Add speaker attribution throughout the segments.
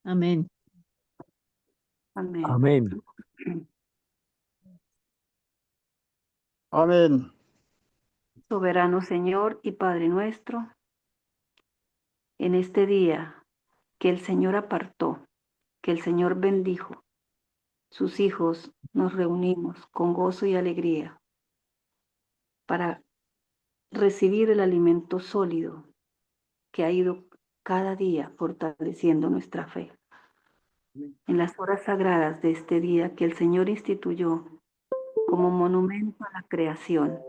Speaker 1: Amén.
Speaker 2: Amén.
Speaker 3: Amén.
Speaker 4: Amén.
Speaker 2: Soberano Señor y Padre nuestro, en este día que el Señor apartó, que el Señor bendijo, sus hijos nos reunimos con gozo y alegría para recibir el alimento sólido que ha ido cada día fortaleciendo nuestra fe. En las horas sagradas de este día que el Señor instituyó como monumento a la creación,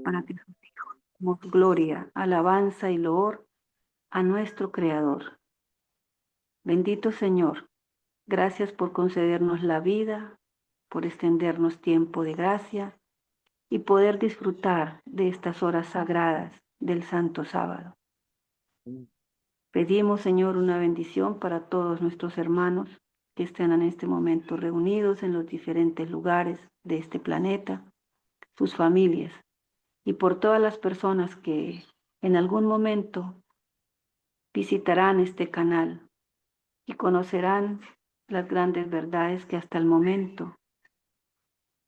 Speaker 2: para que sus hijos demos gloria, alabanza y loor a nuestro Creador. Bendito Señor, gracias por concedernos la vida, por extendernos tiempo de gracia y poder disfrutar de estas horas sagradas del Santo Sábado. Pedimos, Señor, una bendición para todos nuestros hermanos que estén en este momento reunidos en los diferentes lugares de este planeta, sus familias, y por todas las personas que en algún momento visitarán este canal y conocerán las grandes verdades que hasta el momento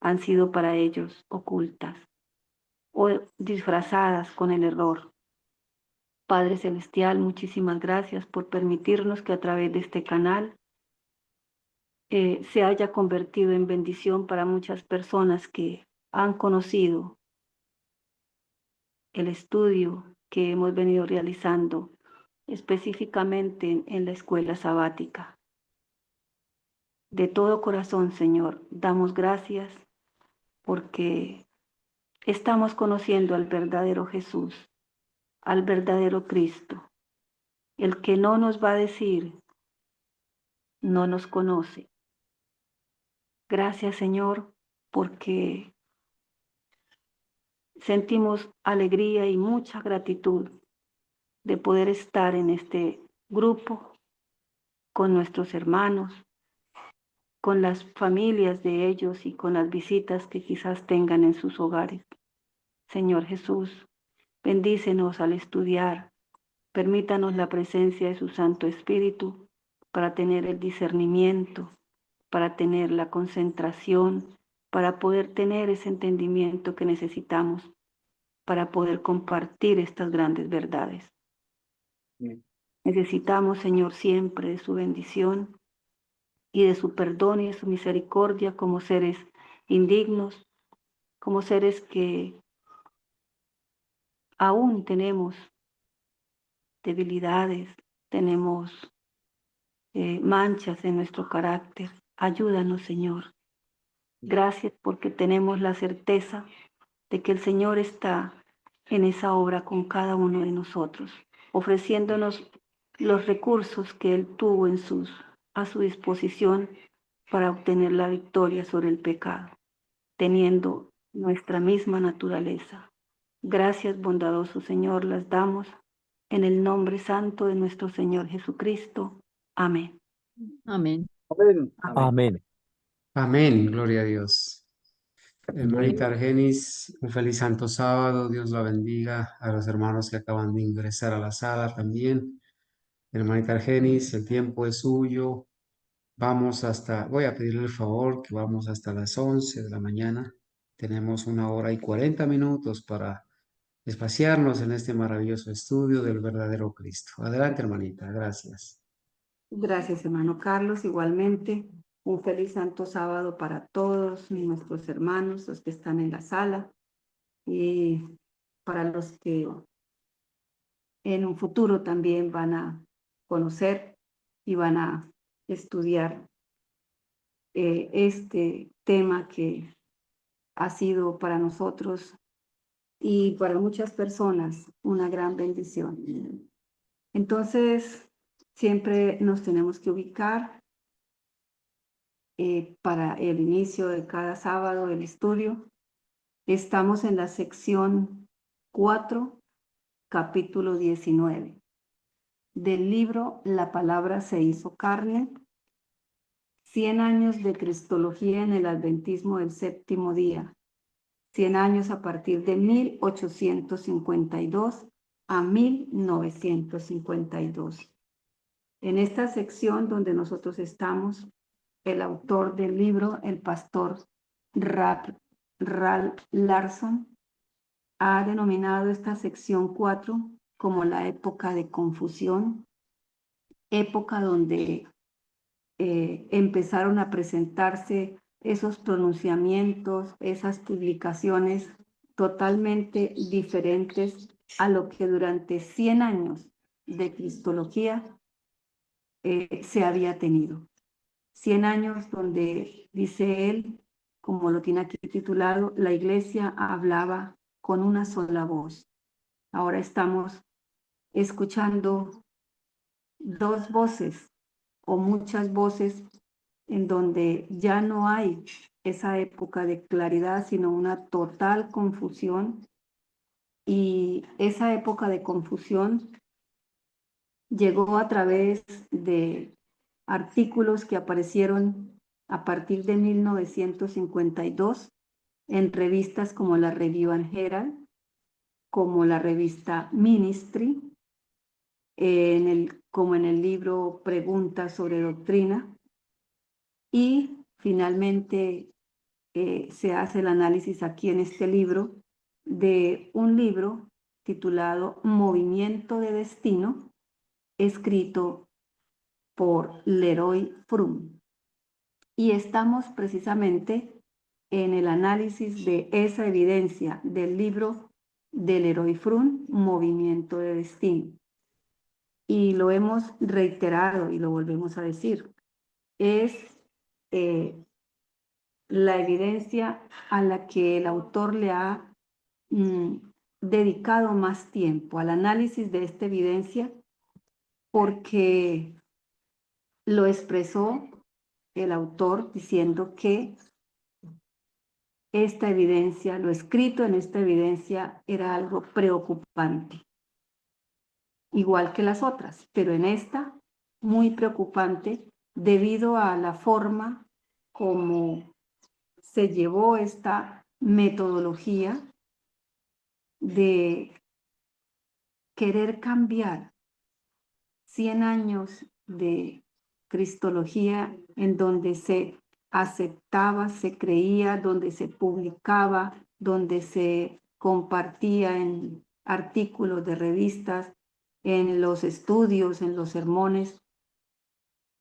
Speaker 2: han sido para ellos ocultas o disfrazadas con el error. Padre Celestial, muchísimas gracias por permitirnos que a través de este canal se haya convertido en bendición para muchas personas que han conocido el estudio que hemos venido realizando específicamente en la escuela sabática. De todo corazón, Señor, damos gracias porque estamos conociendo al verdadero Jesús, al verdadero Cristo, el que no nos va a decir, no nos conoce. Gracias, Señor, porque sentimos alegría y mucha gratitud de poder estar en este grupo con nuestros hermanos, con las familias de ellos y con las visitas que quizás tengan en sus hogares. Señor Jesús, bendícenos al estudiar, permítanos la presencia de su Santo Espíritu para tener el discernimiento, para tener la concentración, para poder tener ese entendimiento que necesitamos para poder compartir estas grandes verdades. Necesitamos, Señor, siempre de su bendición y de su perdón y de su misericordia como seres indignos, como seres que aún tenemos debilidades, tenemos manchas en nuestro carácter. Ayúdanos, Señor. Gracias porque tenemos la certeza de que el Señor está en esa obra con cada uno de nosotros, ofreciéndonos los recursos que Él tuvo a su disposición para obtener la victoria sobre el pecado, teniendo nuestra misma naturaleza. Gracias, bondadoso Señor, las damos en el nombre santo de nuestro Señor Jesucristo. Amén.
Speaker 1: Amén.
Speaker 4: Amén.
Speaker 3: Amén.
Speaker 5: Amén, gloria a Dios. Hermanita Argenis, un feliz santo sábado, Dios la bendiga. A los hermanos que acaban de ingresar a la sala también. Hermanita Argenis, el tiempo es suyo. Voy a pedirle el favor que vamos hasta las 11 de la mañana. Tenemos 1 hora y 40 minutos para espaciarnos en este maravilloso estudio del verdadero Cristo. Adelante, hermanita, gracias.
Speaker 2: Gracias, hermano Carlos. Igualmente, un feliz santo sábado para todos nuestros hermanos, los que están en la sala, y para los que en un futuro también van a conocer y van a estudiar este tema que ha sido para nosotros y para muchas personas una gran bendición. Entonces, siempre nos tenemos que ubicar para el inicio de cada sábado del estudio. Estamos en la sección 4, capítulo 19, del libro La Palabra se hizo carne, 100 años de Cristología en el Adventismo del Séptimo Día, 100 años a partir de 1852 a 1952. En esta sección donde nosotros estamos, el autor del libro, el pastor Ralph Larson, ha denominado esta sección 4 como la época de confusión, época donde empezaron a presentarse esos pronunciamientos, esas publicaciones totalmente diferentes a lo que durante 100 años de cristología se había tenido. 100 años donde, dice él, como lo tiene aquí titulado, la iglesia hablaba con una sola voz. Ahora estamos escuchando dos voces o muchas voces en donde ya no hay esa época de claridad, sino una total confusión. Y esa época de confusión llegó a través de artículos que aparecieron a partir de 1952 en revistas como la Review and Herald, como la revista Ministry, como en el libro Preguntas sobre Doctrina, y finalmente se hace el análisis aquí en este libro de un libro titulado Movimiento de Destino, escrito por Leroy Froom. Y estamos precisamente en el análisis de esa evidencia del libro de Leroy Froom, Movimiento de Destino. Y lo hemos reiterado y lo volvemos a decir. Es la evidencia a la que el autor le ha dedicado más tiempo al análisis de esta evidencia, porque lo expresó el autor diciendo que esta evidencia, lo escrito en esta evidencia, era algo preocupante, igual que las otras, pero en esta muy preocupante debido a la forma como se llevó esta metodología de querer cambiar 100 años de cristología en donde se aceptaba, se creía, donde se publicaba, donde se compartía en artículos de revistas, en los estudios, en los sermones,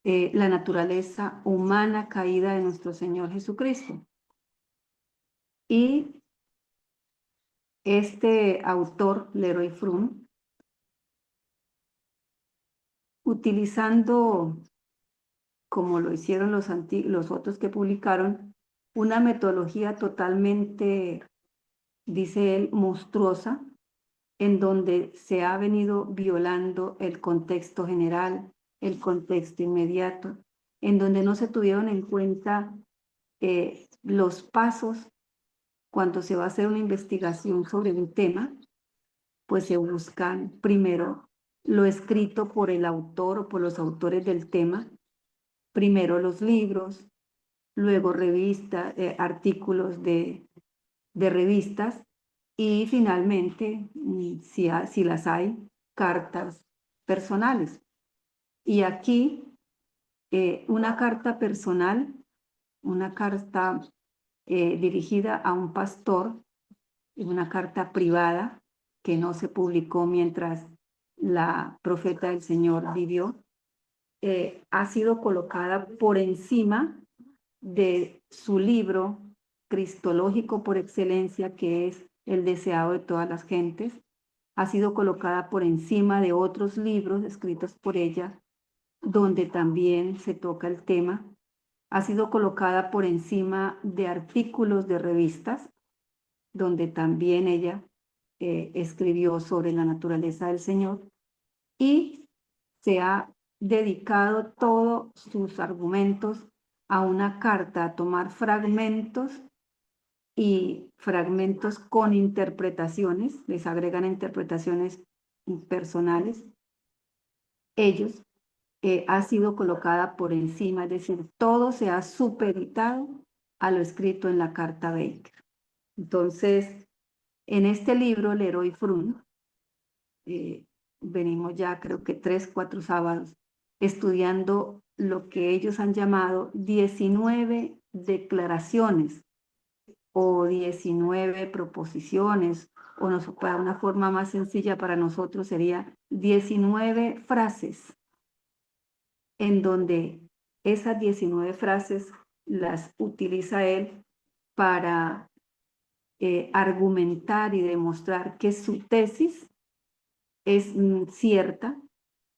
Speaker 2: la naturaleza humana caída de nuestro Señor Jesucristo. Y este autor, Leroy Froom, utilizando, como lo hicieron los otros que publicaron, una metodología totalmente, dice él, monstruosa, en donde se ha venido violando el contexto general, el contexto inmediato, en donde no se tuvieron en cuenta los pasos cuando se va a hacer una investigación sobre un tema, pues se buscan primero lo escrito por el autor o por los autores del tema, primero los libros, luego revistas, artículos de revistas y finalmente, si las hay, cartas personales. Y aquí una carta personal, una carta dirigida a un pastor, una carta privada que no se publicó mientras la profeta del Señor vivió, ha sido colocada por encima de su libro cristológico por excelencia, que es El deseado de todas las gentes. Ha sido colocada por encima de otros libros escritos por ella, donde también se toca el tema. Ha sido colocada por encima de artículos de revistas, donde también ella escribió sobre la naturaleza del Señor, y se ha dedicado todos sus argumentos a una carta, a tomar fragmentos y fragmentos con interpretaciones, les agregan interpretaciones personales. Ellos ha sido colocada por encima, es decir, todo se ha supeditado a lo escrito en la carta Baker. Entonces, en este libro, Leroy Froom, venimos ya creo que 3, 4 sábados estudiando lo que ellos han llamado 19 declaraciones o 19 proposiciones, o para una forma más sencilla para nosotros sería 19 frases, en donde esas 19 frases las utiliza él para argumentar y demostrar que su tesis es cierta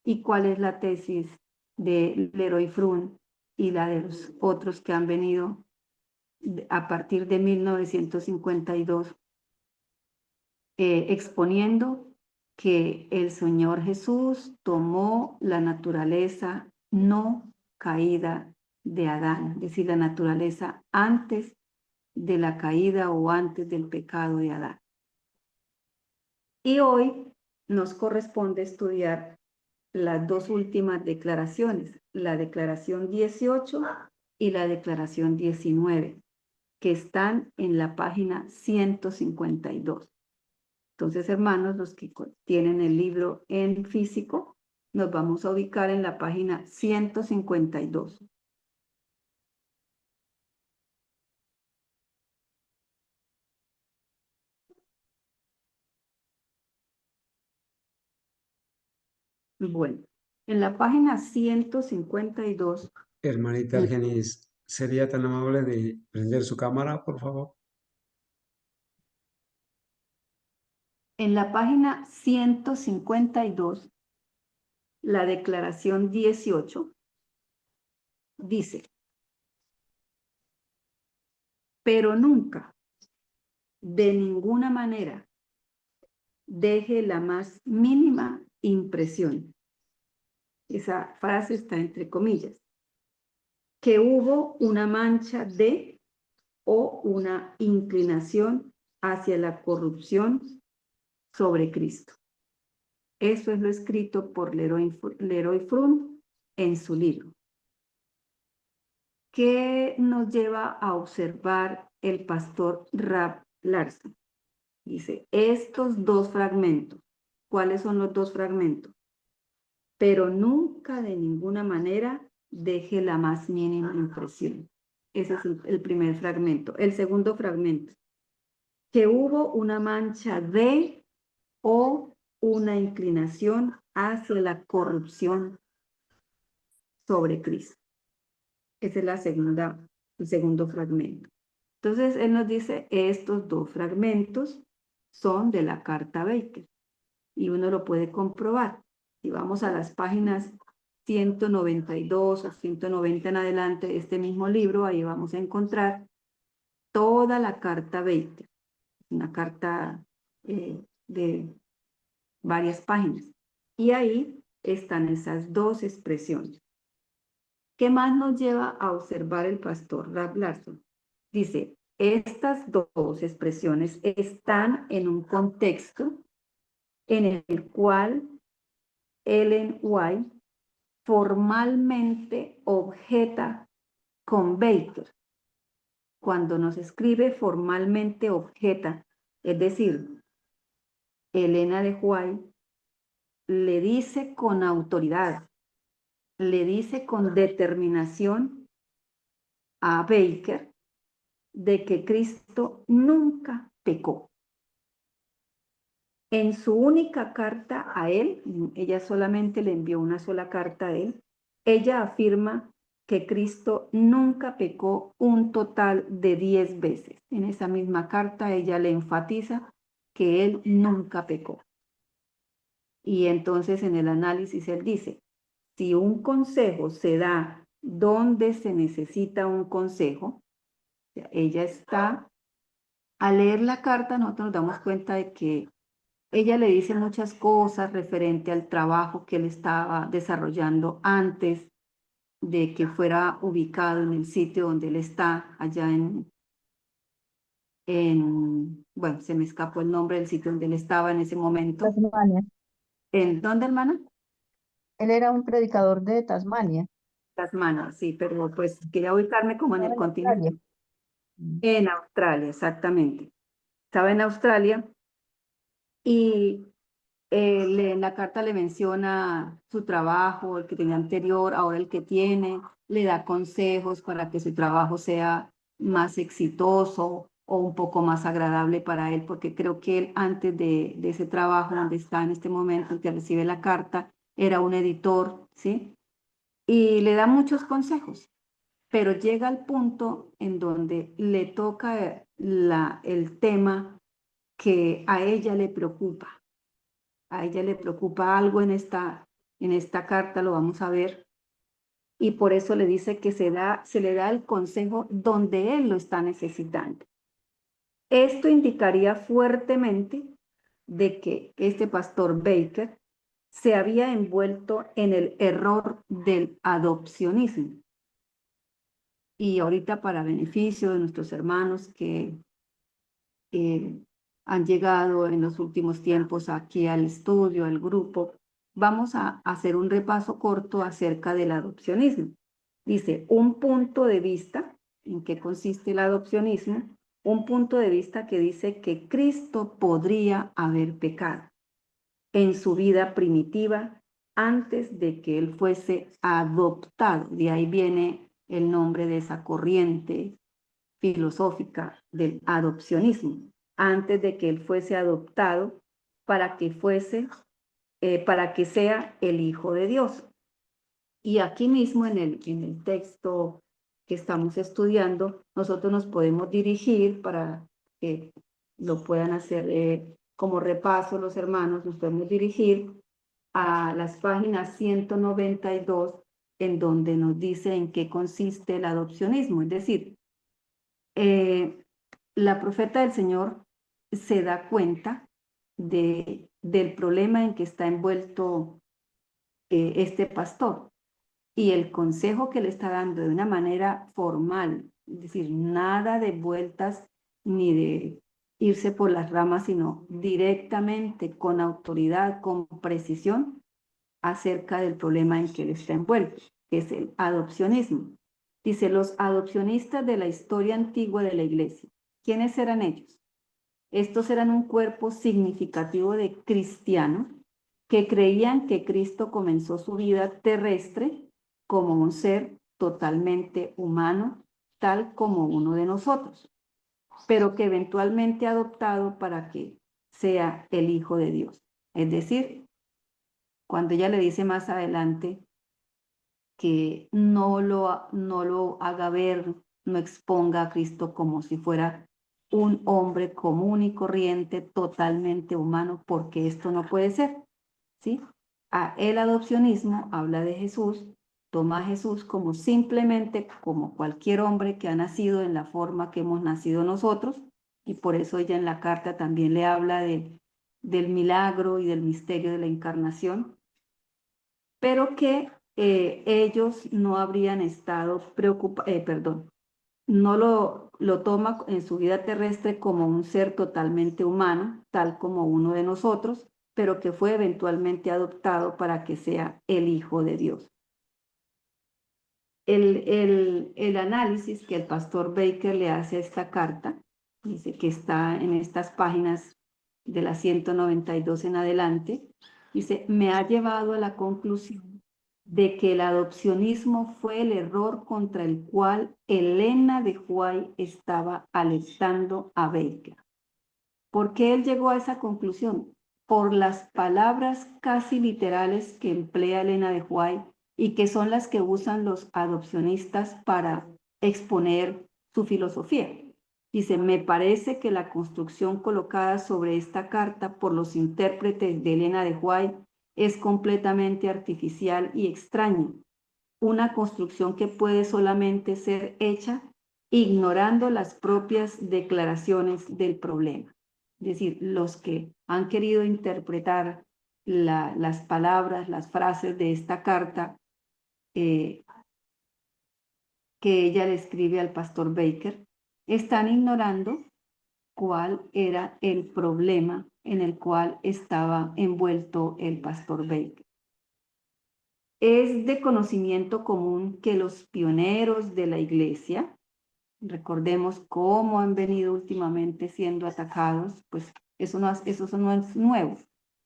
Speaker 2: y cuál es la tesis de Leroy Frun y la de los otros que han venido a partir de 1952 exponiendo que el Señor Jesús tomó la naturaleza no caída de Adán, es decir, la naturaleza antes de la caída o antes del pecado de Adán. Y hoy nos corresponde estudiar las dos últimas declaraciones, la declaración 18 y la declaración 19, que están en la página 152. Entonces, hermanos, los que tienen el libro en físico, nos vamos a ubicar en la página 152. Bueno, en la página 152,
Speaker 5: Hermanita Argenis, ¿sería tan amable de prender su cámara, por favor?
Speaker 2: en la página 152, la declaración 18 dice, pero nunca, de ninguna manera, deje la más mínima impresión. Esa frase está entre comillas. Que hubo una mancha de o una inclinación hacia la corrupción sobre Cristo. Eso es lo escrito por Leroy Frun en su libro. ¿Qué nos lleva a observar el pastor Rab Larson? Dice, estos dos fragmentos. ¿Cuáles son los dos fragmentos? Pero nunca de ninguna manera deje la más mínima impresión. Ese es el primer fragmento. El segundo fragmento, que hubo una mancha de o una inclinación hacia la corrupción sobre Cristo. Ese es el segundo fragmento. Entonces, él nos dice, estos dos fragmentos son de la carta Baker y uno lo puede comprobar. Si vamos a las páginas 192 o 190 en adelante de este mismo libro, ahí vamos a encontrar toda la carta Baker, una carta de varias páginas. Y ahí están esas dos expresiones. ¿Qué más nos lleva a observar el pastor Rab Larson? Dice, estas dos expresiones están en un contexto en el cual Ellen White formalmente objeta con Baker. Cuando nos escribe formalmente objeta, es decir, Elena de White le dice con autoridad, le dice con determinación a Baker de que Cristo nunca pecó. En su única carta a él, ella solamente le envió una sola carta a él, ella afirma que Cristo nunca pecó un total de 10 veces. En esa misma carta ella le enfatiza que él nunca pecó. Y entonces en el análisis él dice, si un consejo se da donde se necesita un consejo, ella está, al leer la carta nosotros nos damos cuenta de que ella le dice muchas cosas referente al trabajo que él estaba desarrollando antes de que fuera ubicado en el sitio donde él está, allá bueno, se me escapó el nombre del sitio donde él estaba en ese momento.
Speaker 1: Tasmania.
Speaker 2: ¿En dónde, hermana?
Speaker 1: Él era un predicador de Tasmania.
Speaker 2: Tasmania, sí, pero pues quería ubicarme como en el
Speaker 1: Estaba en
Speaker 2: continente.
Speaker 1: Australia.
Speaker 2: En Australia, exactamente. Estaba en Australia y En la carta le menciona su trabajo, el que tenía anterior, ahora el que tiene, le da consejos para que su trabajo sea más exitoso o un poco más agradable para él, porque creo que él antes de ese trabajo donde está en este momento, en que recibe la carta, era un editor, ¿sí? Y le da muchos consejos, pero llega al punto en donde le toca el tema que a ella le preocupa. A ella le preocupa algo en esta carta, lo vamos a ver, y por eso le dice que se le da el consejo donde él lo está necesitando. Esto indicaría fuertemente de que este pastor Baker se había envuelto en el error del adopcionismo. Y ahorita, para beneficio de nuestros hermanos que han llegado en los últimos tiempos aquí al estudio, al grupo, vamos a hacer un repaso corto acerca del adopcionismo. Dice, un punto de vista, ¿en qué consiste el adopcionismo? Un punto de vista que dice que Cristo podría haber pecado en su vida primitiva antes de que él fuese adoptado. De ahí viene el nombre de esa corriente filosófica del adopcionismo, antes de que él fuese adoptado para que para que sea el Hijo de Dios. Y aquí mismo en el texto que estamos estudiando, nosotros nos podemos dirigir para que lo puedan hacer como repaso los hermanos, nos podemos dirigir a las páginas 192, en donde nos dice en qué consiste el adopcionismo. Es decir, la profeta del Señor se da cuenta del problema en que está envuelto este pastor y el consejo que le está dando de una manera formal, es decir, nada de vueltas ni de irse por las ramas, sino directamente, con autoridad, con precisión, acerca del problema en que él está envuelto, que es el adopcionismo. Dice, los adopcionistas de la historia antigua de la iglesia. ¿Quiénes eran ellos? Estos eran un cuerpo significativo de cristianos que creían que Cristo comenzó su vida terrestre como un ser totalmente humano, tal como uno de nosotros, pero que eventualmente adoptado para que sea el Hijo de Dios. Es decir, cuando ella le dice más adelante que no lo haga ver, no exponga a Cristo como si fuera un hombre común y corriente, totalmente humano, porque esto no puede ser, ¿sí? El adopcionismo habla de Jesús, toma a Jesús como simplemente como cualquier hombre que ha nacido en la forma que hemos nacido nosotros, y por eso ella en la carta también le habla del milagro y del misterio de la encarnación, pero que ellos no habrían estado no lo toma en su vida terrestre como un ser totalmente humano, tal como uno de nosotros, pero que fue eventualmente adoptado para que sea el Hijo de Dios. El análisis que el pastor Baker le hace a esta carta, dice que está en estas páginas de la 192 en adelante, dice, me ha llevado a la conclusión de que el adopcionismo fue el error contra el cual Elena de White estaba alertando a Baker. ¿Por qué él llegó a esa conclusión? Por las palabras casi literales que emplea Elena de White y que son las que usan los adopcionistas para exponer su filosofía. Dice, me parece que la construcción colocada sobre esta carta por los intérpretes de Elena de White es completamente artificial y extraña. Una construcción que puede solamente ser hecha ignorando las propias declaraciones del problema. Es decir, los que han querido interpretar las palabras, las frases de esta carta que ella le escribe al pastor Baker, están ignorando cuál era el problema en el cual estaba envuelto el pastor Baker. Es de conocimiento común que los pioneros de la iglesia, recordemos cómo han venido últimamente siendo atacados, pues eso no es nuevo.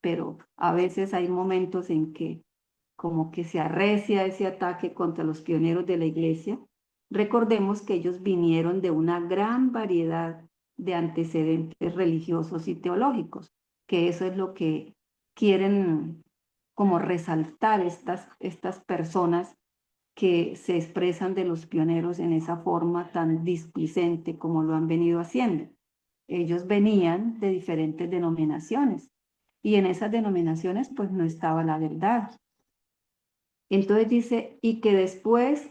Speaker 2: pero a veces hay momentos en que como que se arrecia ese ataque contra los pioneros de la iglesia. Recordemos que ellos vinieron de una gran variedad de antecedentes religiosos y teológicos, que eso es lo que quieren como resaltar estas personas que se expresan de los pioneros en esa forma tan displicente como lo han venido haciendo. Ellos venían de diferentes denominaciones y en esas denominaciones pues no estaba la verdad. Entonces dice, y que después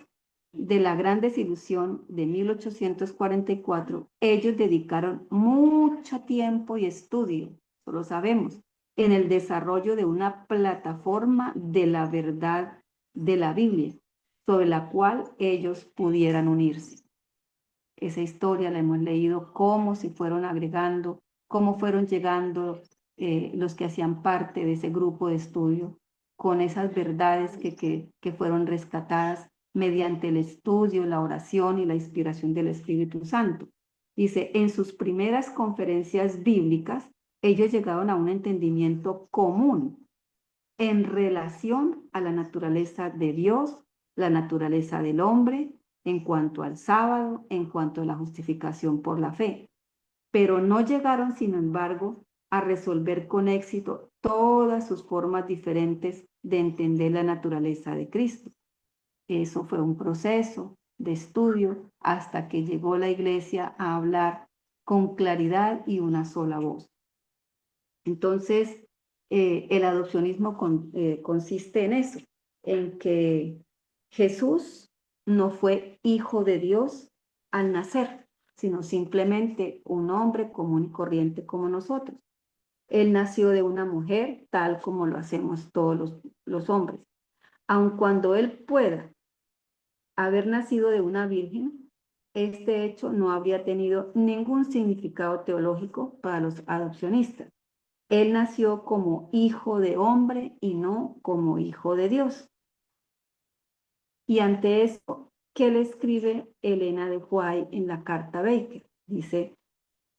Speaker 2: de la gran desilusión de 1844, ellos dedicaron mucho tiempo y estudio, eso lo sabemos, en el desarrollo de una plataforma de la verdad de la Biblia, sobre la cual ellos pudieran unirse. Esa historia la hemos leído, cómo se fueron agregando, cómo fueron llegando los que hacían parte de ese grupo de estudio con esas verdades que fueron rescatadas mediante el estudio, la oración y la inspiración del Espíritu Santo. Dice, en sus primeras conferencias bíblicas, ellos llegaron a un entendimiento común en relación a la naturaleza de Dios, la naturaleza del hombre, en cuanto al sábado, en cuanto a la justificación por la fe. Pero no llegaron, sin embargo, a resolver con éxito todas sus formas diferentes de entender la naturaleza de Cristo. Eso fue un proceso de estudio hasta que llegó la iglesia a hablar con claridad y una sola voz. Entonces, el adopcionismo consiste en eso, en que Jesús no fue hijo de Dios al nacer, sino simplemente un hombre común y corriente como nosotros. Él nació de una mujer tal como lo hacemos todos los hombres. Aun cuando él pueda haber nacido de una virgen, este hecho no habría tenido ningún significado teológico para los adopcionistas. Él nació como hijo de hombre y no como hijo de Dios. Y ante eso, ¿qué le escribe Elena de White en la carta Baker? Dice,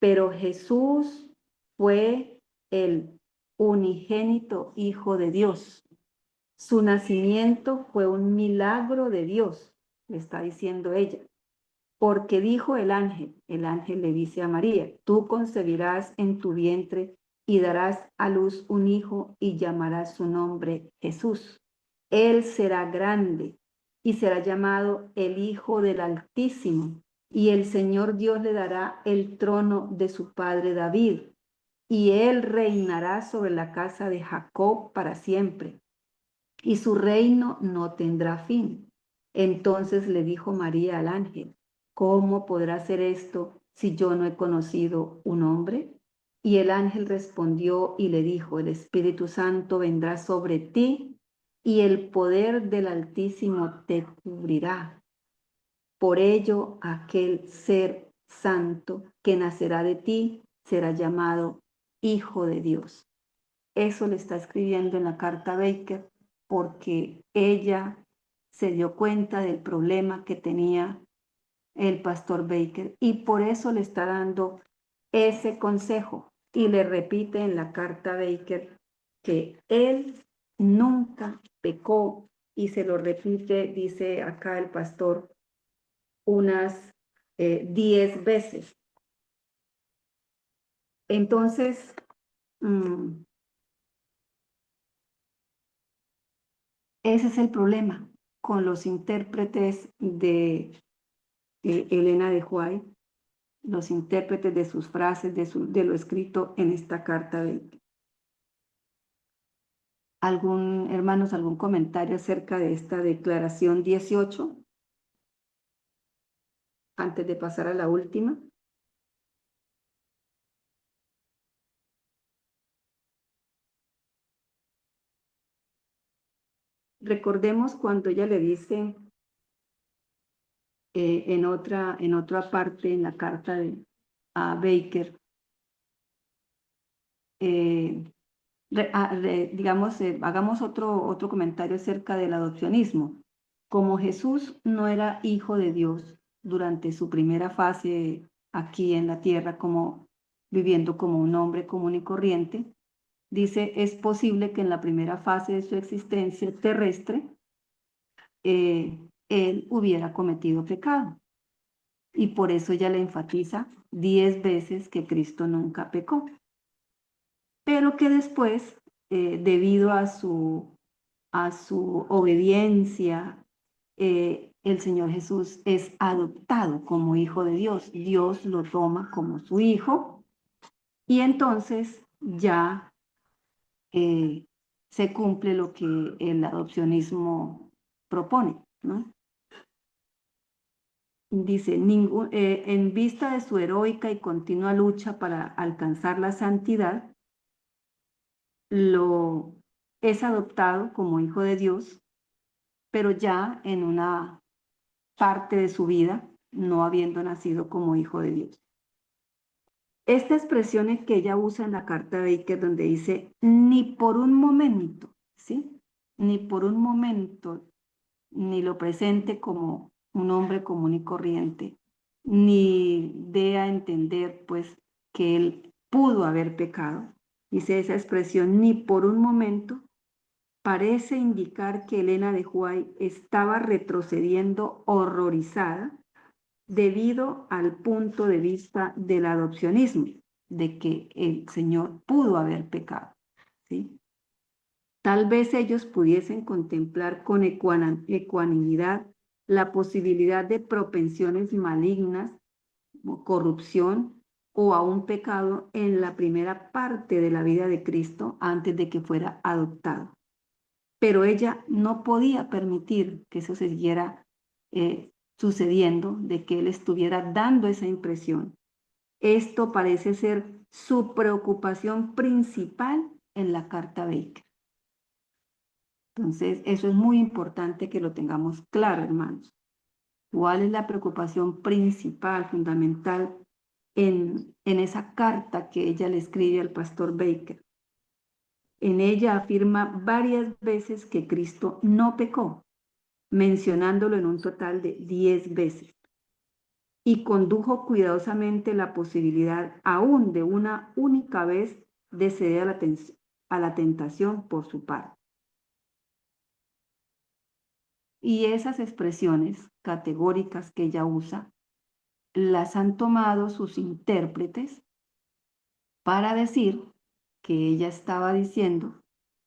Speaker 2: pero Jesús fue el unigénito Hijo de Dios. Su nacimiento fue un milagro de Dios, le está diciendo ella. Porque dijo el ángel le dice a María, tú concebirás en tu vientre y darás a luz un hijo y llamarás su nombre Jesús. Él será grande y será llamado el Hijo del Altísimo, y el Señor Dios le dará el trono de su padre David, y él reinará sobre la casa de Jacob para siempre, y su reino no tendrá fin. Entonces le dijo María al ángel, ¿cómo podrá ser esto si yo no he conocido un hombre? Y el ángel respondió y le dijo, el Espíritu Santo vendrá sobre ti y el poder del Altísimo te cubrirá. Por ello, aquel ser santo que nacerá de ti será llamado Hijo de Dios. Eso le está escribiendo en la carta Baker porque ella se dio cuenta del problema que tenía el pastor Baker y por eso le está dando ese consejo y le repite en la carta Baker que él nunca pecó y se lo repite, dice acá el pastor, unas 10 veces. Entonces, ese es el problema con los intérpretes de Elena de White, los intérpretes de sus frases, de lo escrito en esta carta. Hermanos, algún comentario acerca de esta declaración 18? Antes de pasar a la última. Recordemos cuando ella le dice en otra parte en la carta a Baker, digamos, hagamos otro comentario acerca del adopcionismo. Como Jesús no era hijo de Dios durante su primera fase aquí en la tierra, como viviendo como un hombre común y corriente, dice, es posible que en la primera fase de su existencia terrestre, él hubiera cometido pecado. Y por eso ella le enfatiza 10 veces que Cristo nunca pecó. Pero que después, debido a su obediencia, el Señor Jesús es adoptado como hijo de Dios. Dios lo toma como su hijo y entonces ya se cumple lo que el adopcionismo propone, ¿no? Dice, en vista de su heroica y continua lucha para alcanzar la santidad, lo es adoptado como hijo de Dios, pero ya en una parte de su vida, no habiendo nacido como hijo de Dios. Esta expresión es que ella usa en la carta de Baker, donde dice, ni por un momento, ¿sí? Ni por un momento, ni lo presente como un hombre común y corriente, ni dé a entender, pues, que él pudo haber pecado. Dice esa expresión, ni por un momento, parece indicar que Elena de White estaba retrocediendo horrorizada debido al punto de vista del adopcionismo, de que el Señor pudo haber pecado, ¿sí? Tal vez ellos pudiesen contemplar con ecuanimidad la posibilidad de propensiones malignas, corrupción o aún pecado en la primera parte de la vida de Cristo antes de que fuera adoptado. Pero ella no podía permitir que eso siguiera sucediendo, de que él estuviera dando esa impresión. Esto parece ser su preocupación principal en la carta Baker. Entonces, eso es muy importante que lo tengamos claro, hermanos. ¿Cuál es la preocupación principal, fundamental en esa carta que ella le escribe al pastor Baker? En ella afirma varias veces que Cristo no pecó, mencionándolo en un total de 10 veces. Y condujo cuidadosamente la posibilidad aún de una única vez de ceder a la tentación por su parte. Y esas expresiones categóricas que ella usa, las han tomado sus intérpretes para decir que ella estaba diciendo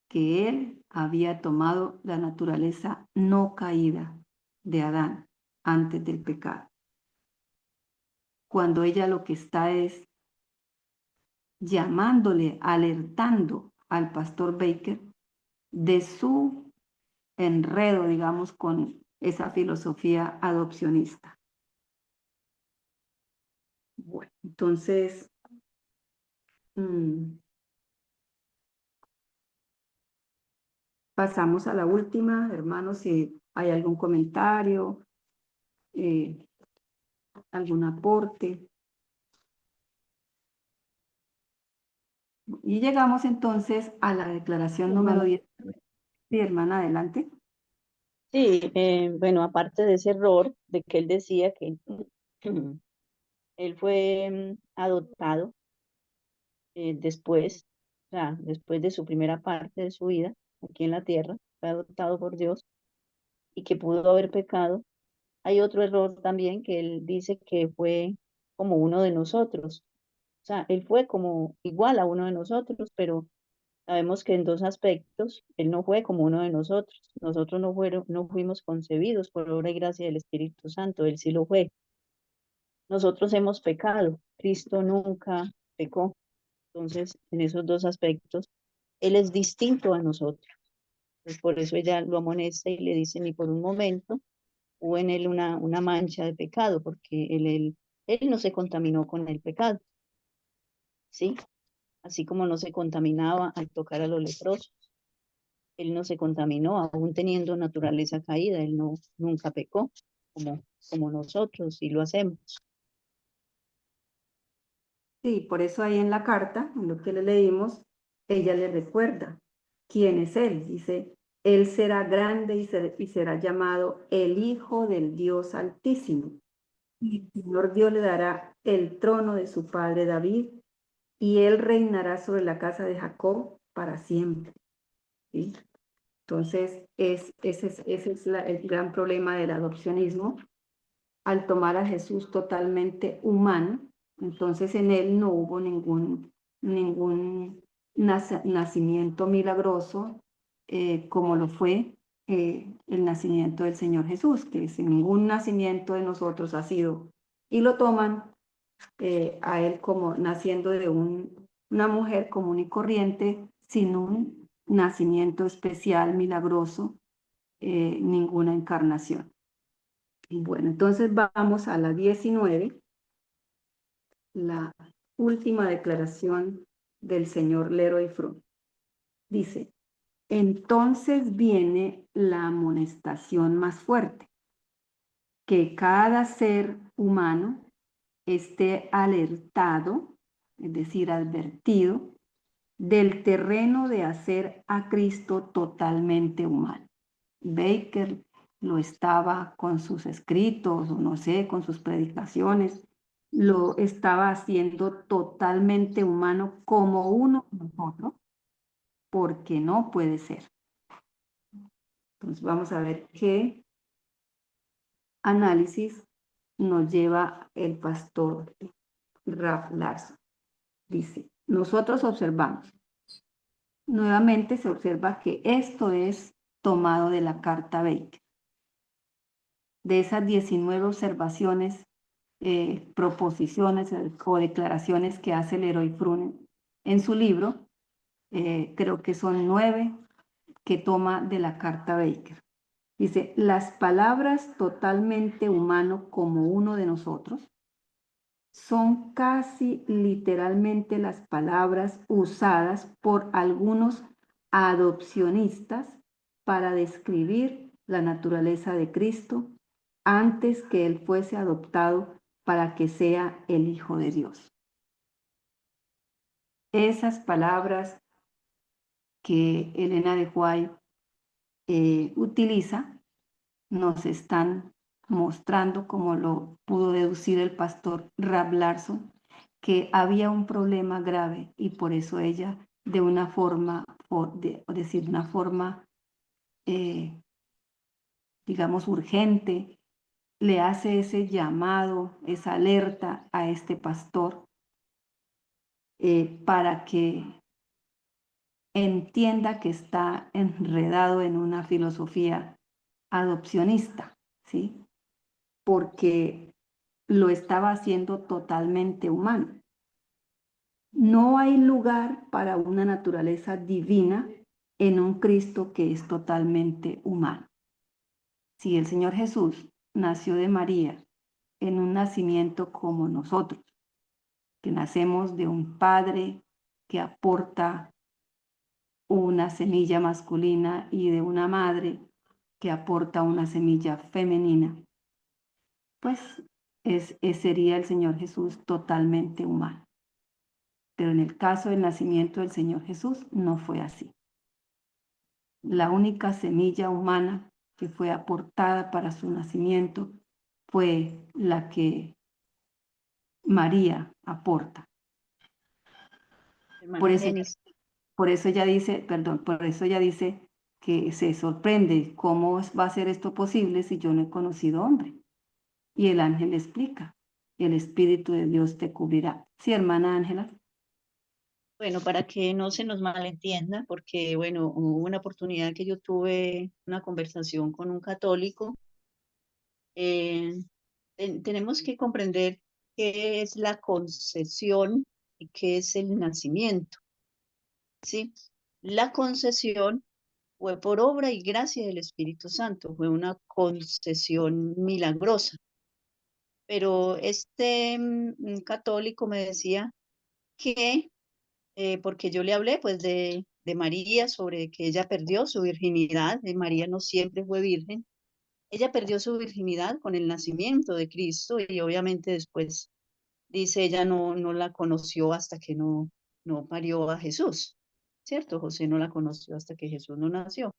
Speaker 2: que él había tomado la naturaleza no caída de Adán antes del pecado. Cuando ella lo que está es llamándole, alertando al pastor Baker de su enredo, digamos, con esa filosofía adopcionista. Bueno, entonces, pasamos a la última, hermanos, si hay algún comentario, algún aporte. Y llegamos entonces a la declaración número 10. Sí, hermana, adelante.
Speaker 3: Sí, bueno, aparte de ese error de que él decía que él fue adoptado después, o sea, después de su primera parte de su vida aquí en la tierra, fue adoptado por Dios y que pudo haber pecado. Hay otro error también que él dice que fue como uno de nosotros. O sea, él fue como igual a uno de nosotros, pero sabemos que en dos aspectos, él no fue como uno de nosotros. Nosotros no fuimos concebidos por obra y gracia del Espíritu Santo, él sí lo fue. Nosotros hemos pecado, Cristo nunca pecó. Entonces, en esos dos aspectos, él es distinto a nosotros. Pues por eso ella lo amonesta y le dice, ni por un momento hubo en él una mancha de pecado, porque él no se contaminó con el pecado, ¿sí? Así como no se contaminaba al tocar a los leprosos. Él no se contaminó, aún teniendo naturaleza caída, él nunca pecó, como nosotros, y lo hacemos.
Speaker 2: Sí, por eso ahí en la carta, en lo que le leímos, ella le recuerda quién es él. Dice, él será grande y será llamado el Hijo del Dios Altísimo. Y el Señor Dios le dará el trono de su padre David, y él reinará sobre la casa de Jacob, para siempre, ¿sí? Entonces, ese es el gran problema del adopcionismo. Al tomar a Jesús totalmente humano, entonces en él no hubo ningún nacimiento milagroso, como lo fue el nacimiento del Señor Jesús, que sin ningún nacimiento de nosotros ha sido, y lo toman a él como naciendo de una mujer común y corriente, sin un nacimiento especial, milagroso, ninguna encarnación. Bueno, entonces vamos a la 19, la última declaración del señor Leroy Fromm. Dice, entonces viene la amonestación más fuerte, que cada ser humano esté alertado, es decir, advertido, del terreno de hacer a Cristo totalmente humano. Baker lo estaba con sus escritos, o no sé, con sus predicaciones, lo estaba haciendo totalmente humano como uno de nosotros, porque no puede ser. Entonces vamos a ver qué análisis nos lleva el pastor Ralph Larson. Dice, nosotros observamos, nuevamente se observa que esto es tomado de la carta Baker. De esas 19 observaciones, proposiciones o declaraciones que hace Leroy Fromm en su libro, creo que son 9 que toma de la carta Baker. Dice, las palabras totalmente humano como uno de nosotros son casi literalmente las palabras usadas por algunos adopcionistas para describir la naturaleza de Cristo antes que Él fuese adoptado para que sea el Hijo de Dios. Esas palabras que Elena de White utiliza nos están mostrando, como lo pudo deducir el pastor Ralph Larson, que había un problema grave y por eso ella, de una forma, digamos, urgente, le hace ese llamado, esa alerta a este pastor para que entienda que está enredado en una filosofía adopcionista, ¿sí? Porque lo estaba haciendo totalmente humano. No hay lugar para una naturaleza divina en un Cristo que es totalmente humano. Si el Señor Jesús nació de María en un nacimiento como nosotros, que nacemos de un padre que aporta una semilla masculina y de una madre que aporta una semilla femenina, pues sería el Señor Jesús totalmente humano. Pero en el caso del nacimiento del Señor Jesús no fue así. La única semilla humana que fue aportada para su nacimiento fue la que María aporta.
Speaker 3: Hermana
Speaker 2: Por eso,
Speaker 3: Genis.
Speaker 2: por eso ella dice, perdón, por eso ella dice que se sorprende cómo va a ser esto posible si yo no he conocido hombre. Y el ángel le explica, el Espíritu de Dios te cubrirá. Sí, hermana Ángela.
Speaker 3: Bueno, para que no se nos malentienda, porque bueno, hubo una oportunidad que yo tuve una conversación con un católico. Tenemos que comprender qué es la concesión y qué es el nacimiento, ¿sí? La concesión fue por obra y gracia del Espíritu Santo, fue una concesión milagrosa. Pero este católico me decía que, porque yo le hablé pues de María, sobre que ella perdió su virginidad, María no siempre fue virgen, ella perdió su virginidad con el nacimiento de Cristo y obviamente después, dice, ella no la conoció hasta que no parió a Jesús, ¿cierto? José no la conoció hasta que Jesús no nació.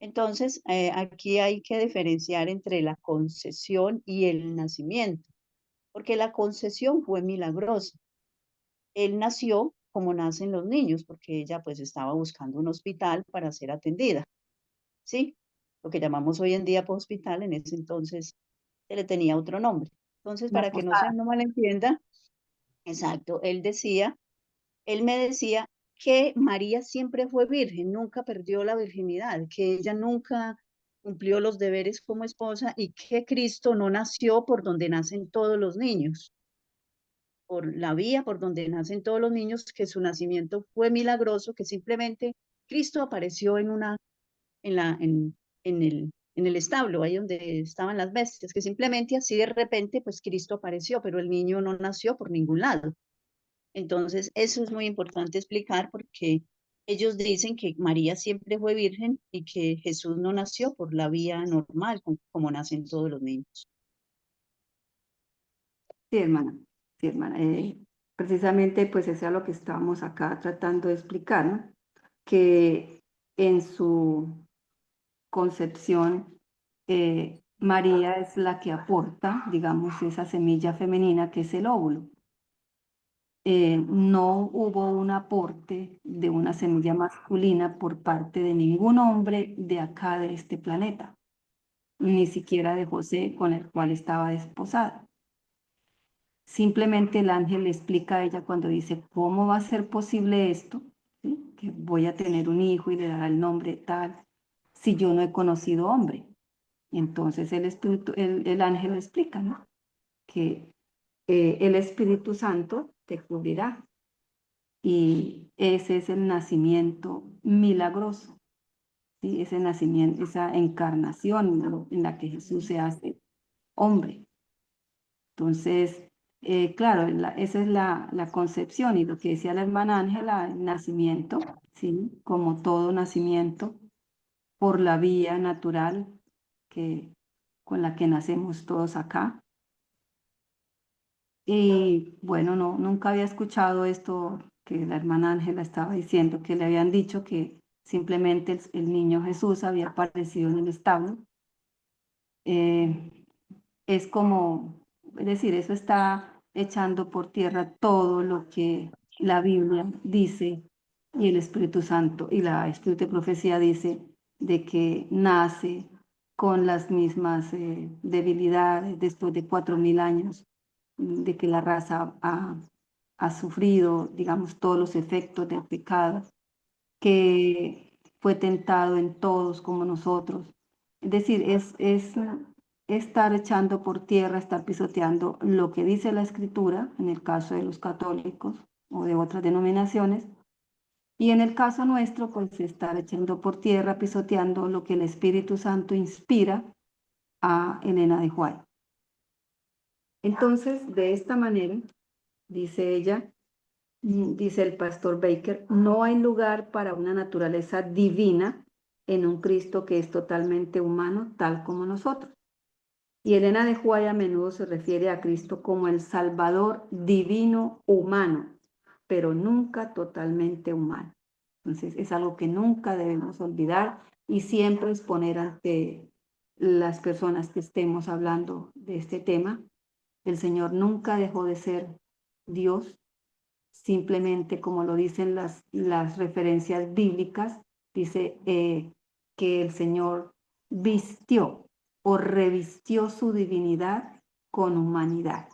Speaker 3: Entonces, aquí hay que diferenciar entre la concesión y el nacimiento, porque la concesión fue milagrosa. Él nació como nacen los niños, porque ella pues estaba buscando un hospital para ser atendida, ¿sí? Lo que llamamos hoy en día hospital, en ese entonces se le tenía otro nombre. Entonces,
Speaker 2: Una
Speaker 3: para que no se
Speaker 2: posada.
Speaker 3: no malentienda, exacto, él me decía que María siempre fue virgen, nunca perdió la virginidad, que ella nunca cumplió los deberes como esposa y que Cristo no nació por donde nacen todos los niños, por la vía por donde nacen todos los niños, que su nacimiento fue milagroso, que simplemente Cristo apareció en el establo, ahí donde estaban las bestias, que simplemente así de repente, pues Cristo apareció, pero el niño no nació por ningún lado. Entonces, eso es muy importante explicar porque ellos dicen que María siempre fue virgen y que Jesús no nació por la vía normal, como nacen todos los niños.
Speaker 2: Sí, hermana. Sí, hermana. Precisamente, pues eso es lo que estábamos acá tratando de explicar, ¿no? Que en su concepción, María es la que aporta, digamos, esa semilla femenina que es el óvulo. No hubo un aporte de una semilla masculina por parte de ningún hombre de acá de este planeta, ni siquiera de José, con el cual estaba desposada. Simplemente el ángel le explica a ella cuando dice, ¿cómo va a ser posible esto? ¿Sí? Que voy a tener un hijo y le dará el nombre tal, si yo no he conocido hombre. Y entonces el ángel le explica, ¿no? Que el Espíritu Santo te cubrirá. Y ese es el nacimiento milagroso, ¿sí? Ese nacimiento, esa encarnación en la que Jesús se hace hombre. Entonces, claro, esa es la concepción y lo que decía la hermana Ángela, el nacimiento, ¿sí? Como todo nacimiento, por la vía natural que, con la que nacemos todos acá. Y bueno, no, nunca había escuchado esto que la hermana Ángela estaba diciendo, que le habían dicho que simplemente el niño Jesús había aparecido en el establo. Es como, es decir, eso está echando por tierra todo lo que la Biblia dice y el Espíritu Santo y la Espíritu de Profecía dice de que nace con las mismas debilidades después de 4000 años de que la raza ha sufrido, digamos, todos los efectos del pecado, que fue tentado en todos como nosotros. Es decir, es estar echando por tierra, estar pisoteando lo que dice la Escritura, en el caso de los católicos o de otras denominaciones, y en el caso nuestro, pues estar echando por tierra, pisoteando lo que el Espíritu Santo inspira a Elena de White. Entonces, de esta manera, dice ella, dice el pastor Baker, no hay lugar para una naturaleza divina en un Cristo que es totalmente humano, tal como nosotros. Y Elena de White a menudo se refiere a Cristo como el Salvador divino humano, pero nunca totalmente humano. Entonces es algo que nunca debemos olvidar y siempre exponer ante las personas que estemos hablando de este tema. El Señor nunca dejó de ser Dios, simplemente como lo dicen las referencias bíblicas, dice que el Señor vistió o revistió su divinidad con humanidad.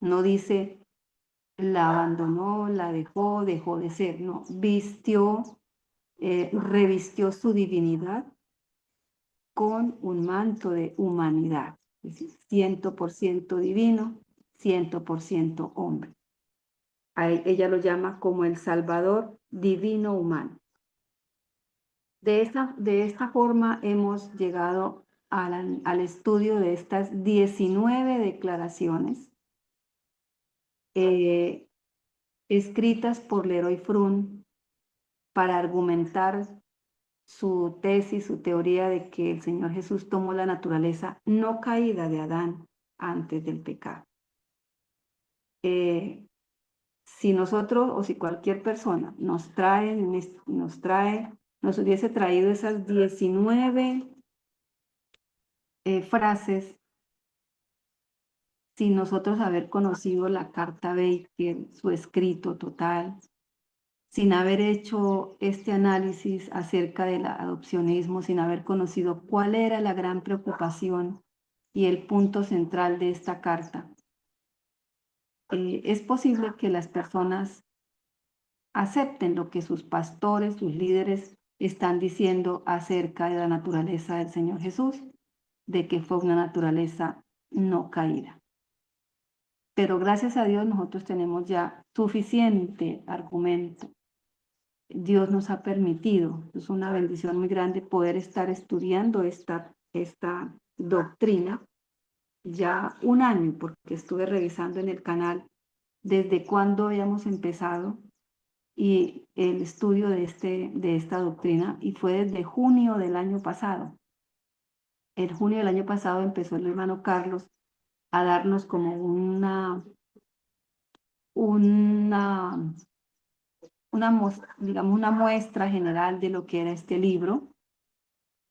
Speaker 2: No dice la abandonó, la dejó, dejó de ser, no, vistió, revistió su divinidad con un manto de humanidad, es decir, 100% divino, 100% hombre. Ella lo llama como el Salvador divino humano. De esta forma hemos llegado al estudio de estas 19 declaraciones escritas por Leroy Froom para argumentar su tesis, su teoría de que el Señor Jesús tomó la naturaleza no caída de Adán antes del pecado. Si nosotros o si cualquier persona nos hubiese traído esas 19 frases sin nosotros haber conocido la carta Baker, su escrito total, sin haber hecho este análisis acerca del adopcionismo, sin haber conocido cuál era la gran preocupación y el punto central de esta carta, es posible que las personas acepten lo que sus pastores, sus líderes están diciendo acerca de la naturaleza del Señor Jesús, de que fue una naturaleza no caída. Pero gracias a Dios nosotros tenemos ya suficiente argumento. Dios nos ha permitido, es una bendición muy grande poder estar estudiando esta doctrina ya un año, porque estuve revisando en el canal desde cuándo habíamos empezado y el estudio de esta doctrina, y fue desde junio del año pasado. En junio del año pasado empezó el hermano Carlos a darnos como digamos, una muestra general de lo que era este libro,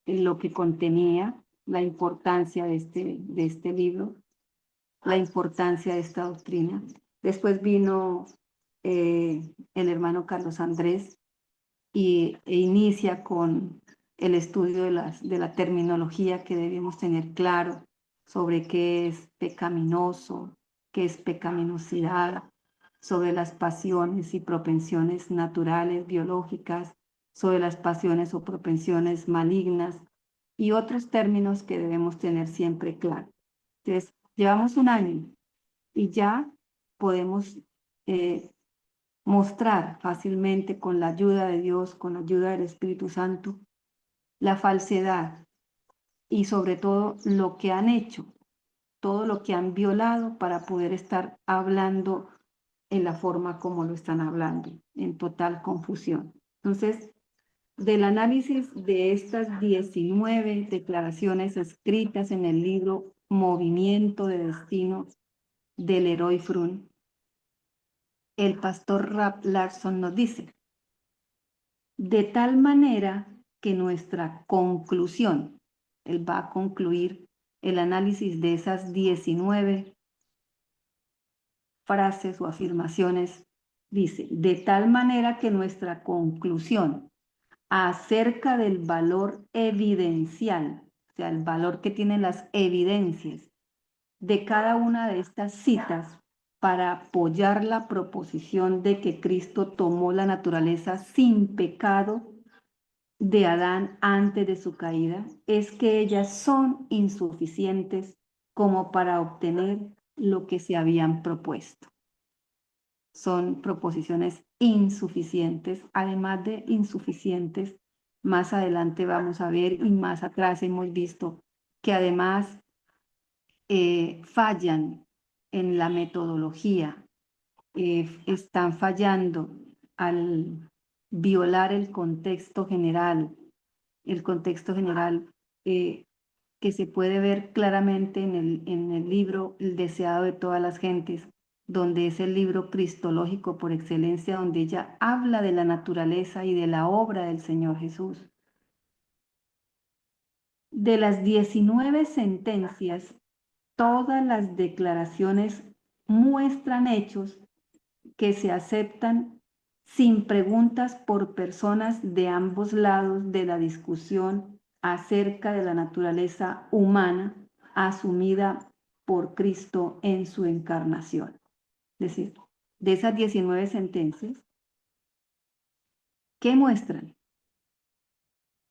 Speaker 2: lo que contenía, la importancia de este libro, la importancia de esta doctrina. Después vino el hermano Carlos Andrés e inicia con el estudio de la terminología que debemos tener claro sobre qué es pecaminoso, qué es pecaminosidad, sobre las pasiones y propensiones naturales, biológicas, sobre las pasiones o propensiones malignas y otros términos que debemos tener siempre claro. Entonces, llevamos un año y ya podemos mostrar fácilmente con la ayuda de Dios, con la ayuda del Espíritu Santo, la falsedad y sobre todo lo que han hecho, todo lo que han violado para poder estar hablando en la forma como lo están hablando, en total confusión. Entonces, del análisis de estas 19 declaraciones escritas en el libro Movimiento de Destino del Leroy Froon, el pastor Rap Larson nos dice: de tal manera que nuestra conclusión, él va a concluir el análisis de esas 19 frases o afirmaciones, dice, de tal manera que nuestra conclusión acerca del valor evidencial, o sea, el valor que tienen las evidencias de cada una de estas citas para apoyar la proposición de que Cristo tomó la naturaleza sin pecado de Adán antes de su caída, es que ellas son insuficientes como para obtener lo que se habían propuesto. Son proposiciones insuficientes, además de insuficientes, más adelante vamos a ver y más atrás hemos visto que además fallan en la metodología, están fallando al violar el contexto general que se puede ver claramente en el libro El deseado de todas las gentes, donde es el libro cristológico por excelencia, donde ella habla de la naturaleza y de la obra del Señor Jesús. De las 19 sentencias, todas las declaraciones muestran hechos que se aceptan sin preguntas por personas de ambos lados de la discusión acerca de la naturaleza humana asumida por Cristo en su encarnación. Es decir, de esas 19 sentencias, ¿qué muestran?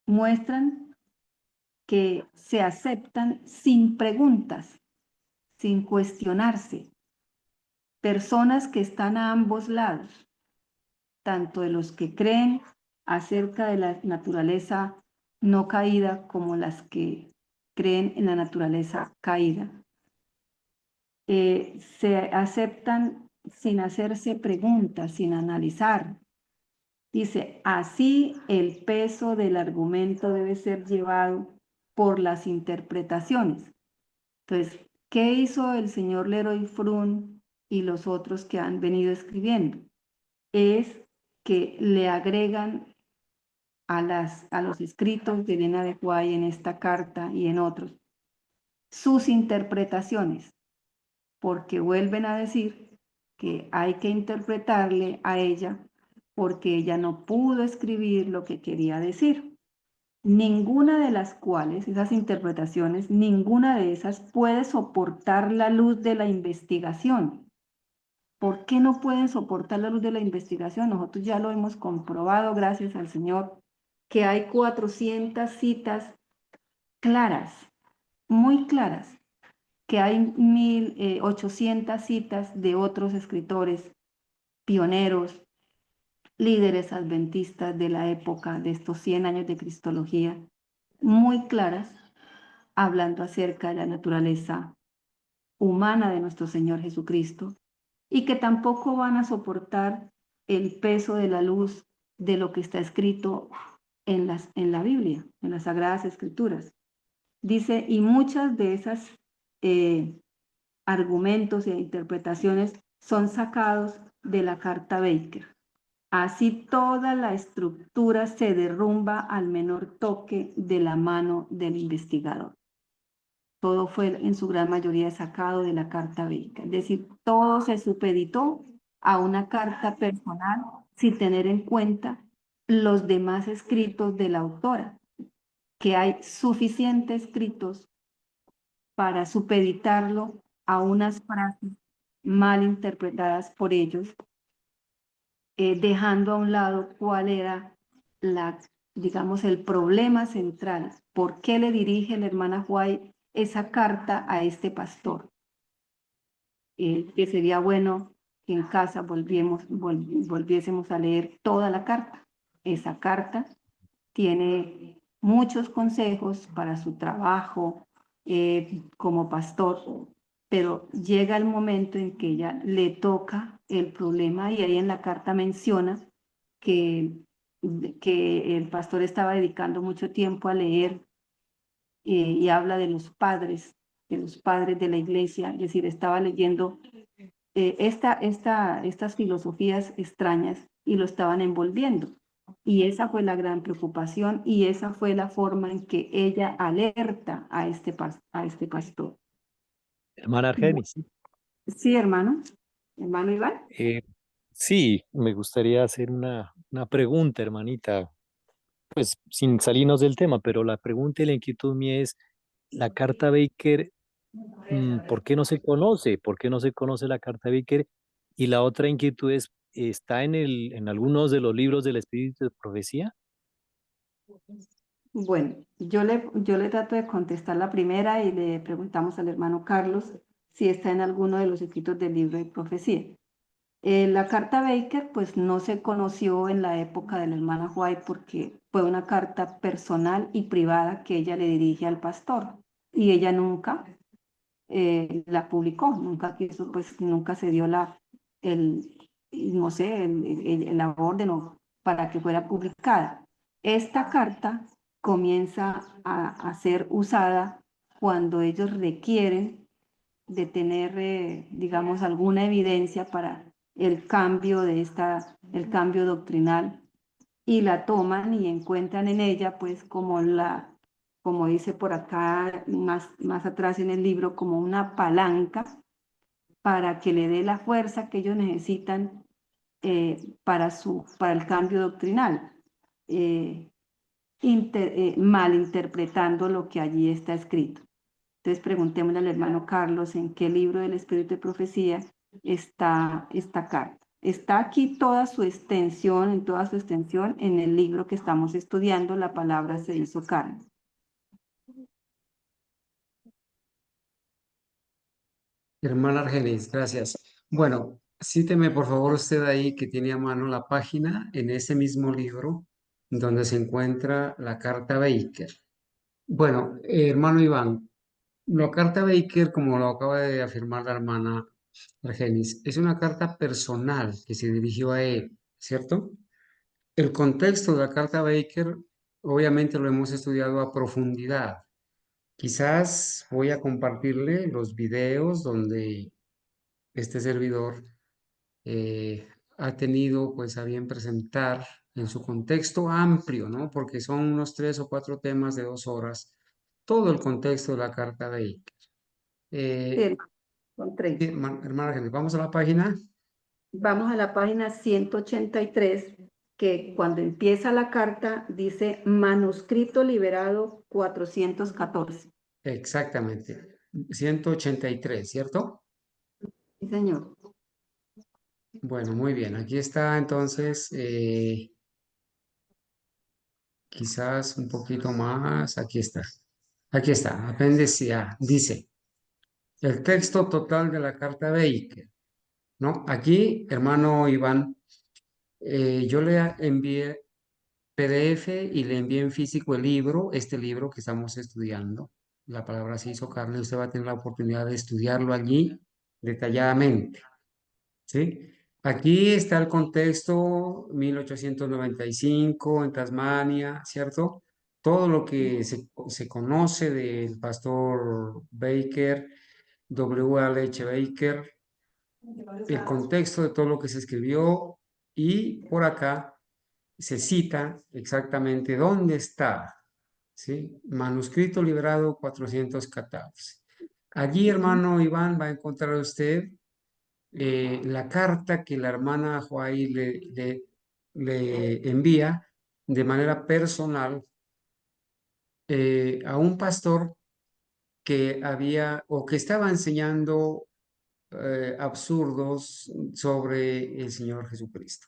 Speaker 2: Muestran que se aceptan sin preguntas, sin cuestionarse, personas que están a ambos lados, tanto de los que creen acerca de la naturaleza no caída como las que creen en la naturaleza caída. Se aceptan sin hacerse preguntas, sin analizar. Dice, así el peso del argumento debe ser llevado por las interpretaciones. Entonces, ¿qué hizo el señor Leroy Froon y los otros que han venido escribiendo? Es que le agregan a los escritos de Elena de White en esta carta y en otros sus interpretaciones, porque vuelven a decir que hay que interpretarle a ella porque ella no pudo escribir lo que quería decir. Ninguna de las cuales, esas interpretaciones, ninguna de esas puede soportar la luz de la investigación. ¿Por qué no pueden soportar la luz de la investigación? Nosotros ya lo hemos comprobado, gracias al Señor, que hay 400 citas claras, muy claras, que hay 1800 citas de otros escritores pioneros, líderes adventistas de la época de estos 100 años de cristología, muy claras, hablando acerca de la naturaleza humana de nuestro Señor Jesucristo, y que tampoco van a soportar el peso de la luz de lo que está escrito en la Biblia, en las Sagradas Escrituras. Dice, y muchas de esas argumentos e interpretaciones son sacados de la carta Baker. Así toda la estructura se derrumba al menor toque de la mano del investigador. Todo fue en su gran mayoría sacado de la carta Baker. Es decir, todo se supeditó a una carta personal sin tener en cuenta los demás escritos de la autora, que hay suficientes escritos para supeditarlo a unas frases mal interpretadas por ellos, dejando a un lado cuál era digamos, el problema central. ¿Por qué le dirige la hermana White esa carta a este pastor? Que sería bueno que en casa volviésemos a leer toda la carta. Esa carta tiene muchos consejos para su trabajo como pastor, pero llega el momento en que ella le toca el problema y ahí en la carta menciona que, que el pastor estaba dedicando mucho tiempo a leer y habla de los padres de la iglesia, es decir, estaba leyendo estas filosofías extrañas y lo estaban envolviendo. Y esa fue la gran preocupación y esa fue la forma en que ella alerta a este pastor.
Speaker 4: Hermana Argenis,
Speaker 2: Sí, hermano. Hermano Iván.
Speaker 4: sí, me gustaría hacer una pregunta, hermanita, pues sin salirnos del tema, pero la pregunta y la inquietud mía es, la carta Baker, ¿por qué no se conoce? ¿Por qué no se conoce la carta Baker? Y la otra inquietud es, ¿está en algunos de los libros del Espíritu de Profecía?
Speaker 2: Bueno, yo le trato de contestar la primera y le preguntamos al hermano Carlos si está en alguno de los escritos del libro de profecía. La carta Baker pues no se conoció en la época de la hermana White porque fue una carta personal y privada que ella le dirige al pastor y ella nunca la publicó, nunca quiso, pues nunca se dio el, no sé, la orden para que fuera publicada. Esta carta comienza a ser usada cuando ellos requieren de tener, digamos, alguna evidencia para el cambio el cambio doctrinal y la toman y encuentran en ella, pues, como dice por acá, más atrás en el libro, como una palanca para que le dé la fuerza que ellos necesitan para el cambio doctrinal, malinterpretando lo que allí está escrito. Entonces preguntémosle al hermano Carlos en qué libro del Espíritu de Profecía está esta carta. Está aquí toda su extensión, en toda su extensión, en el libro que estamos estudiando, La Palabra se hizo carne.
Speaker 5: Hermana Argenis, gracias. Bueno, cíteme por favor usted ahí que tiene a mano la página en ese mismo libro donde se encuentra la carta Baker. Bueno, hermano Iván, la carta Baker, como lo acaba de afirmar la hermana Argenis, es una carta personal que se dirigió a él, ¿cierto? El contexto de la carta Baker, obviamente lo hemos estudiado a profundidad. Quizás voy a compartirle los videos donde este servidor ha tenido pues a bien presentar en su contexto amplio, ¿no? Porque son unos 3 o 4 temas de 2 horas, todo el contexto de la carta de Iker.
Speaker 2: Sí, con
Speaker 5: Sí,
Speaker 2: tres.
Speaker 5: hermana Argenis, vamos a la página.
Speaker 2: vamos a la página 183, que cuando empieza la carta dice manuscrito liberado 414.
Speaker 5: Exactamente. 183, ¿cierto?
Speaker 2: Sí, señor.
Speaker 5: Bueno, muy bien. Aquí está entonces, quizás un poquito más. Aquí está. Aquí está. Apéndice A. Dice, el texto total de la carta Baker, ¿no? Aquí, hermano Iván, yo le envié PDF y le envié en físico el libro, este libro que estamos estudiando. La palabra se hizo carne, usted va a tener la oportunidad de estudiarlo allí detalladamente, ¿sí? Aquí está el contexto, 1895 en Tasmania, ¿cierto? Todo lo que se conoce del pastor Baker, W.H. Baker, el contexto de todo lo que se escribió y por acá se cita exactamente dónde está, ¿sí? Manuscrito liberado 414. Allí, hermano Iván, va a encontrar usted la carta que la hermana Joaí le envía de manera personal a un pastor que había o que estaba enseñando absurdos sobre el Señor Jesucristo.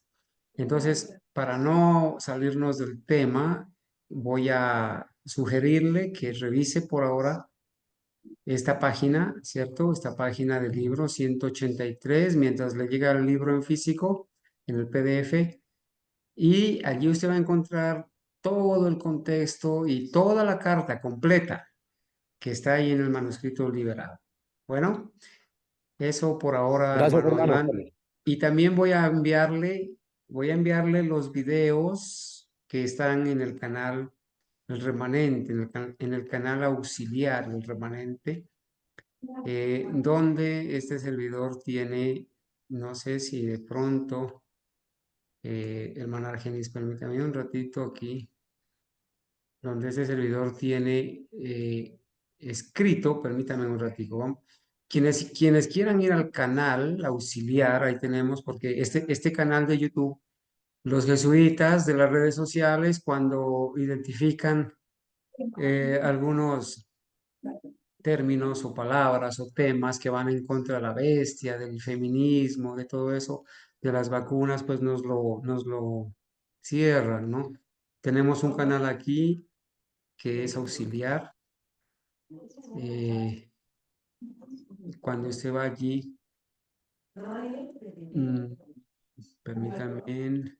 Speaker 5: Entonces, para no salirnos del tema, voy a sugerirle que revise por ahora esta página, ¿cierto? Esta página del libro 183, mientras le llega el libro en físico, en el PDF, y allí usted va a encontrar todo el contexto y toda la carta completa que está ahí en el manuscrito liberado. Bueno, eso por ahora,
Speaker 4: Gracias,
Speaker 5: hermano
Speaker 4: hermano.
Speaker 5: Iván. Y también voy a enviarle los videos que están en el canal El Remanente, en el canal auxiliar El Remanente, donde este servidor tiene, no sé si de pronto, hermana Argenis, permítame un ratito aquí, donde este servidor tiene escrito, permítame un ratito, vamos. Quienes quieran ir al canal auxiliar, ahí tenemos, porque este canal de YouTube, los jesuitas de las redes sociales, cuando identifican algunos términos o palabras o temas que van en contra de la bestia, del feminismo, de todo eso, de las vacunas, pues nos lo cierran, ¿no? Tenemos un canal aquí que es auxiliar. Cuando usted va allí, mm, permítame,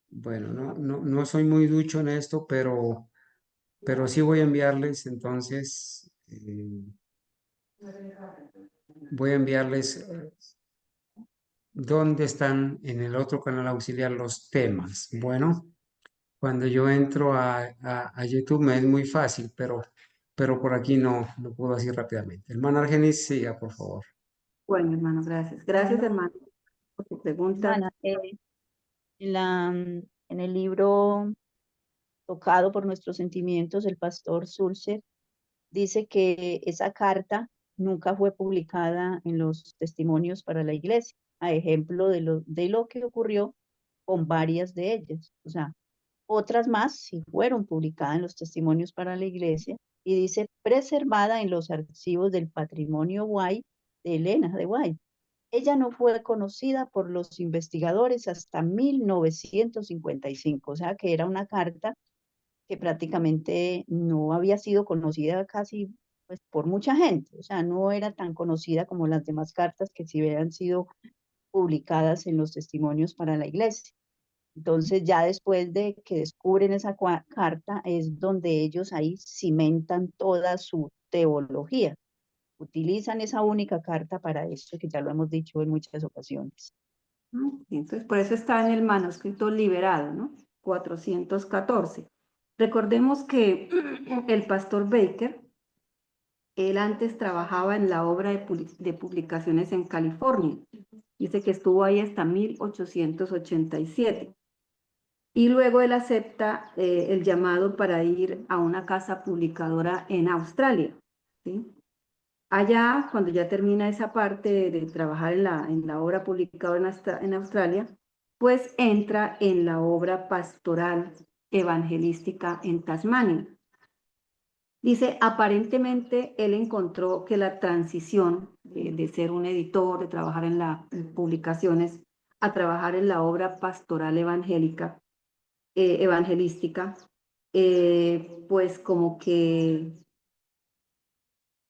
Speaker 5: bueno, no soy muy ducho en esto, pero sí voy a enviarles entonces, voy a enviarles dónde están en el otro canal auxiliar los temas. Bueno, cuando yo entro a YouTube me es muy fácil, pero por aquí no puedo así rápidamente. Hermano Argenis, siga, por favor.
Speaker 2: Bueno, hermano, gracias. Gracias, hermano, por tu pregunta.
Speaker 3: Hermana, en el libro Tocado por nuestros sentimientos, el pastor Sulzer dice que esa carta nunca fue publicada en los testimonios para la iglesia, a ejemplo de lo que ocurrió con varias de ellas. O sea, otras más sí fueron publicadas en los testimonios para la iglesia y dice preservada en los archivos del patrimonio White de Elena de White. Ella no fue conocida por los investigadores hasta 1955, o sea que era una carta que prácticamente no había sido conocida casi pues, por mucha gente, o sea, no era tan conocida como las demás cartas que sí habían sido publicadas en los testimonios para la iglesia. Entonces ya después de que descubren esa carta es donde ellos ahí cimentan toda su teología. Utilizan esa única carta para esto, que ya lo hemos dicho en muchas ocasiones.
Speaker 2: Entonces, por eso está en el manuscrito liberado, ¿no? 414. Recordemos que el pastor Baker, él antes trabajaba en la obra de publicaciones en California. Dice que estuvo ahí hasta 1887. Y luego él acepta el llamado para ir a una casa publicadora en Australia, ¿sí? Allá, cuando ya termina esa parte de trabajar en la obra publicada en Australia, pues entra en la obra pastoral evangelística en Tasmania. Dice, aparentemente él encontró que la transición de ser un editor, de trabajar en las publicaciones, a trabajar en la obra pastoral evangelística, pues como que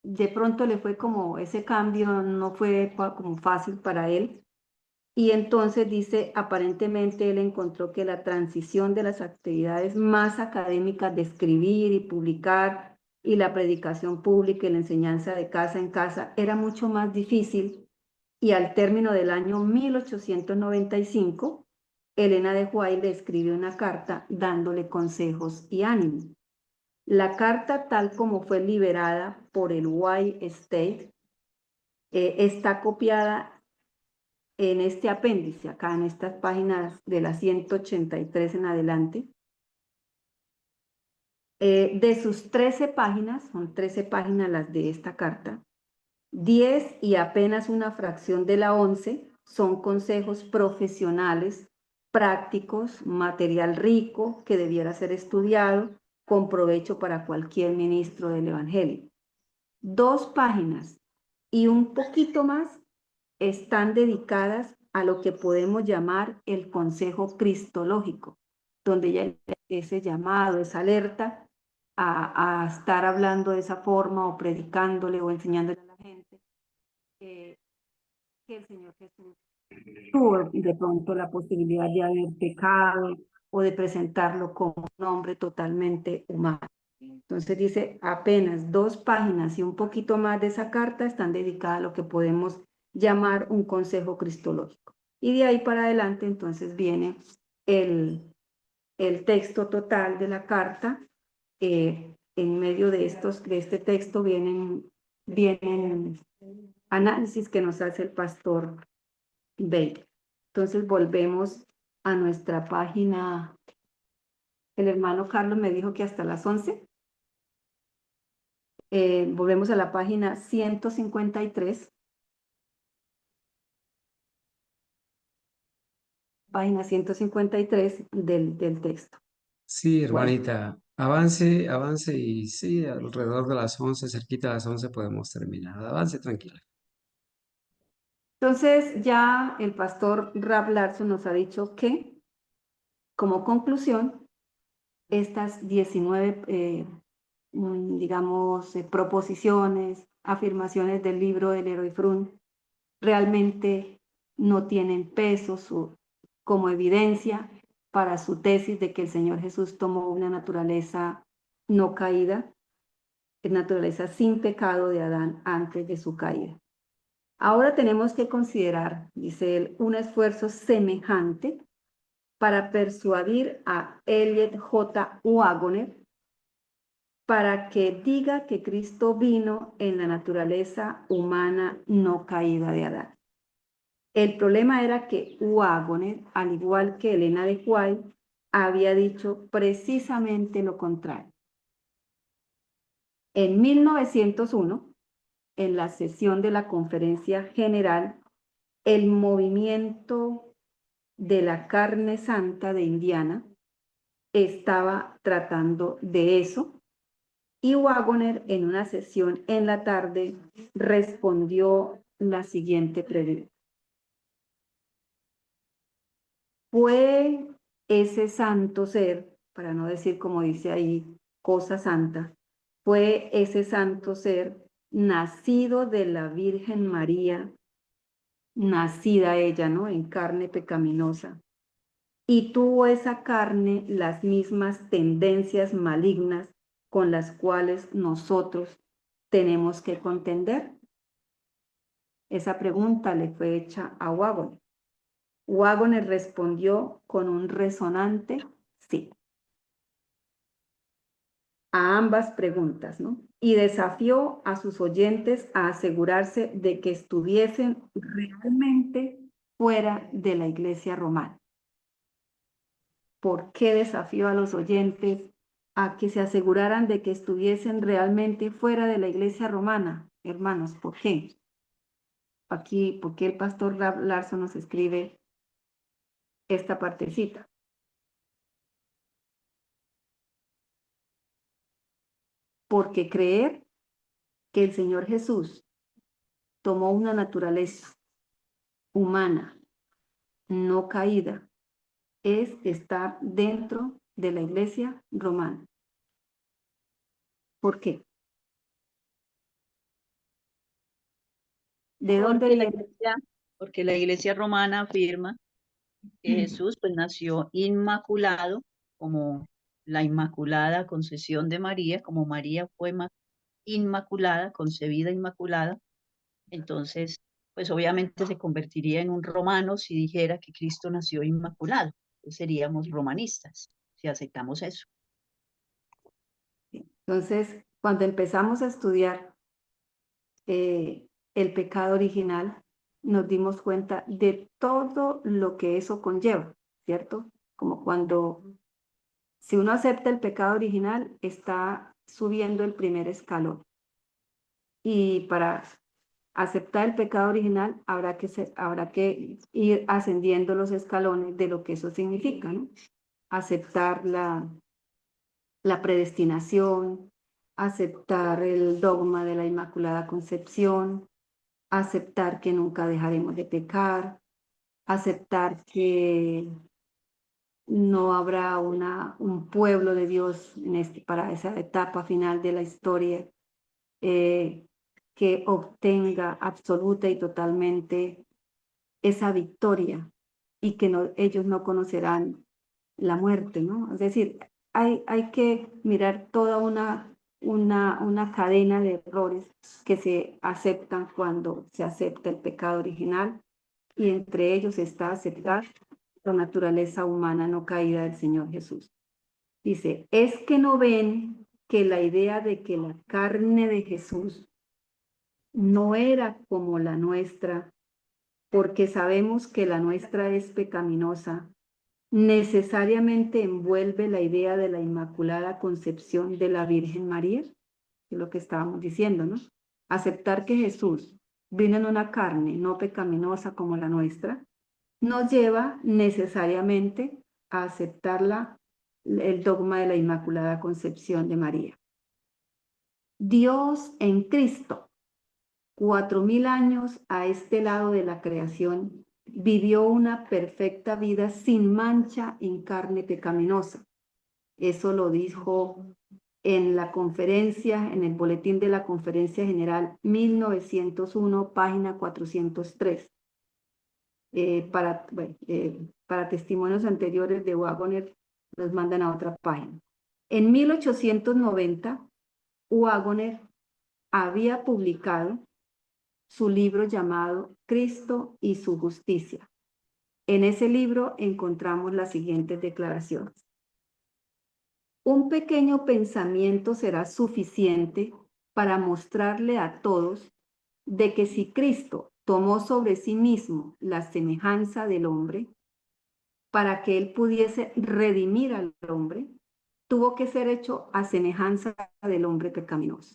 Speaker 2: de pronto le fue como ese cambio, no fue como fácil para él. Y entonces dice, aparentemente él encontró que la transición de las actividades más académicas de escribir y publicar y la predicación pública y la enseñanza de casa en casa era mucho más difícil. Y al término del año 1895, Elena de White le escribe una carta dándole consejos y ánimo. La carta, tal como fue liberada por el White State, está copiada en este apéndice, acá en estas páginas de la 183 en adelante. De sus 13 páginas, son 13 páginas las de esta carta, 10 y apenas una fracción de la 11 son consejos profesionales, prácticos, material rico que debiera ser estudiado con provecho para cualquier ministro del Evangelio. 2 páginas y un poquito más están dedicadas a lo que podemos llamar el consejo cristológico, donde ya ese llamado, esa alerta a estar hablando de esa forma o predicándole o enseñándole a la gente que el Señor Jesús tuvo de pronto la posibilidad de haber pecado o de presentarlo como un hombre totalmente humano. Entonces dice, apenas 2 páginas y un poquito más de esa carta están dedicadas a lo que podemos llamar un consejo cristológico. Y de ahí para adelante entonces viene el texto total de la carta. En medio de este texto vienen análisis que nos hace el pastor Baker. Entonces volvemos a nuestra página. El hermano Carlos me dijo que hasta las 11. Volvemos a la página 153. Página 153 del texto.
Speaker 5: Sí,
Speaker 2: Bueno,
Speaker 5: hermanita, avance, avance y sí, alrededor de las 11, cerquita de las 11 podemos terminar. Avance tranquila.
Speaker 2: entonces ya el pastor Rab Larson nos ha dicho que, como conclusión, estas 19, digamos, proposiciones, afirmaciones del libro del Leroy Froom realmente no tienen peso como evidencia para su tesis de que el Señor Jesús tomó una naturaleza no caída, naturaleza sin pecado de Adán antes de su caída. Ahora tenemos que considerar, dice él, un esfuerzo semejante para persuadir a Elliot J. Wagoner para que diga que Cristo vino en la naturaleza humana no caída de Adán. El problema era que Wagoner, al igual que Elena de White, había dicho precisamente lo contrario. En 1901, en la sesión de la Conferencia General, el movimiento de la carne santa de Indiana estaba tratando de eso y Wagoner en una sesión en la tarde respondió la siguiente pregunta. ¿Fue ese santo ser, para no decir como dice ahí, cosa santa, fue ese santo ser nacido de la Virgen María, nacida ella, ¿no? En carne pecaminosa, y tuvo esa carne las mismas tendencias malignas con las cuales nosotros tenemos que contender? Esa pregunta le fue hecha a Wagoner. Wagoner respondió con un resonante sí a ambas preguntas, ¿no? Y desafió a sus oyentes a asegurarse de que estuviesen realmente fuera de la Iglesia romana. ¿Por qué desafió a los oyentes a que se aseguraran de que estuviesen realmente fuera de la Iglesia romana? hermanos. ¿Por qué? Aquí, ¿por qué el pastor Larson nos escribe esta partecita? Porque creer que el Señor Jesús tomó una naturaleza humana, no caída, es estar dentro de la iglesia romana. ¿Por qué? ¿De dónde viene?
Speaker 3: Porque la iglesia romana afirma que Jesús pues nació inmaculado, como la inmaculada concesión de María, como María fue inmaculada, concebida inmaculada. Entonces, pues obviamente se convertiría en un romano si dijera que Cristo nació inmaculado. Entonces, seríamos romanistas si aceptamos eso.
Speaker 2: Entonces, cuando empezamos a estudiar el pecado original, nos dimos cuenta de todo lo que eso conlleva, ¿cierto? Como cuando, si uno acepta el pecado original, está subiendo el primer escalón. Y para aceptar el pecado original habrá que ir ascendiendo los escalones de lo que eso significa, ¿no? Aceptar la predestinación, aceptar el dogma de la Inmaculada Concepción, aceptar que nunca dejaremos de pecar, aceptar que no habrá un pueblo de Dios para esa etapa final de la historia que obtenga absoluta y totalmente esa victoria y que ellos no conocerán la muerte, ¿no? Es decir, hay que mirar toda una cadena de errores que se aceptan cuando se acepta el pecado original, y entre ellos está aceptar la naturaleza humana no caída del Señor Jesús. Dice, es que no ven que la idea de que la carne de Jesús no era como la nuestra, porque sabemos que la nuestra es pecaminosa, necesariamente envuelve la idea de la Inmaculada Concepción de la Virgen María, que es lo que estábamos diciendo, ¿no? Aceptar que Jesús vino en una carne no pecaminosa como la nuestra, nos lleva necesariamente a aceptar el dogma de la Inmaculada Concepción de María. Dios en Cristo, 4000 años a este lado de la creación, vivió una perfecta vida sin mancha en carne pecaminosa. Eso lo dijo en la conferencia, en el boletín de la Conferencia General 1901, página 403. Para testimonios anteriores de Waggoner, los mandan a otra página. En 1890, Waggoner había publicado su libro llamado Cristo y su justicia. En ese libro encontramos las siguientes declaraciones. Un pequeño pensamiento será suficiente para mostrarle a todos de que si Cristo tomó sobre sí mismo la semejanza del hombre, para que él pudiese redimir al hombre, tuvo que ser hecho a semejanza del hombre pecaminoso,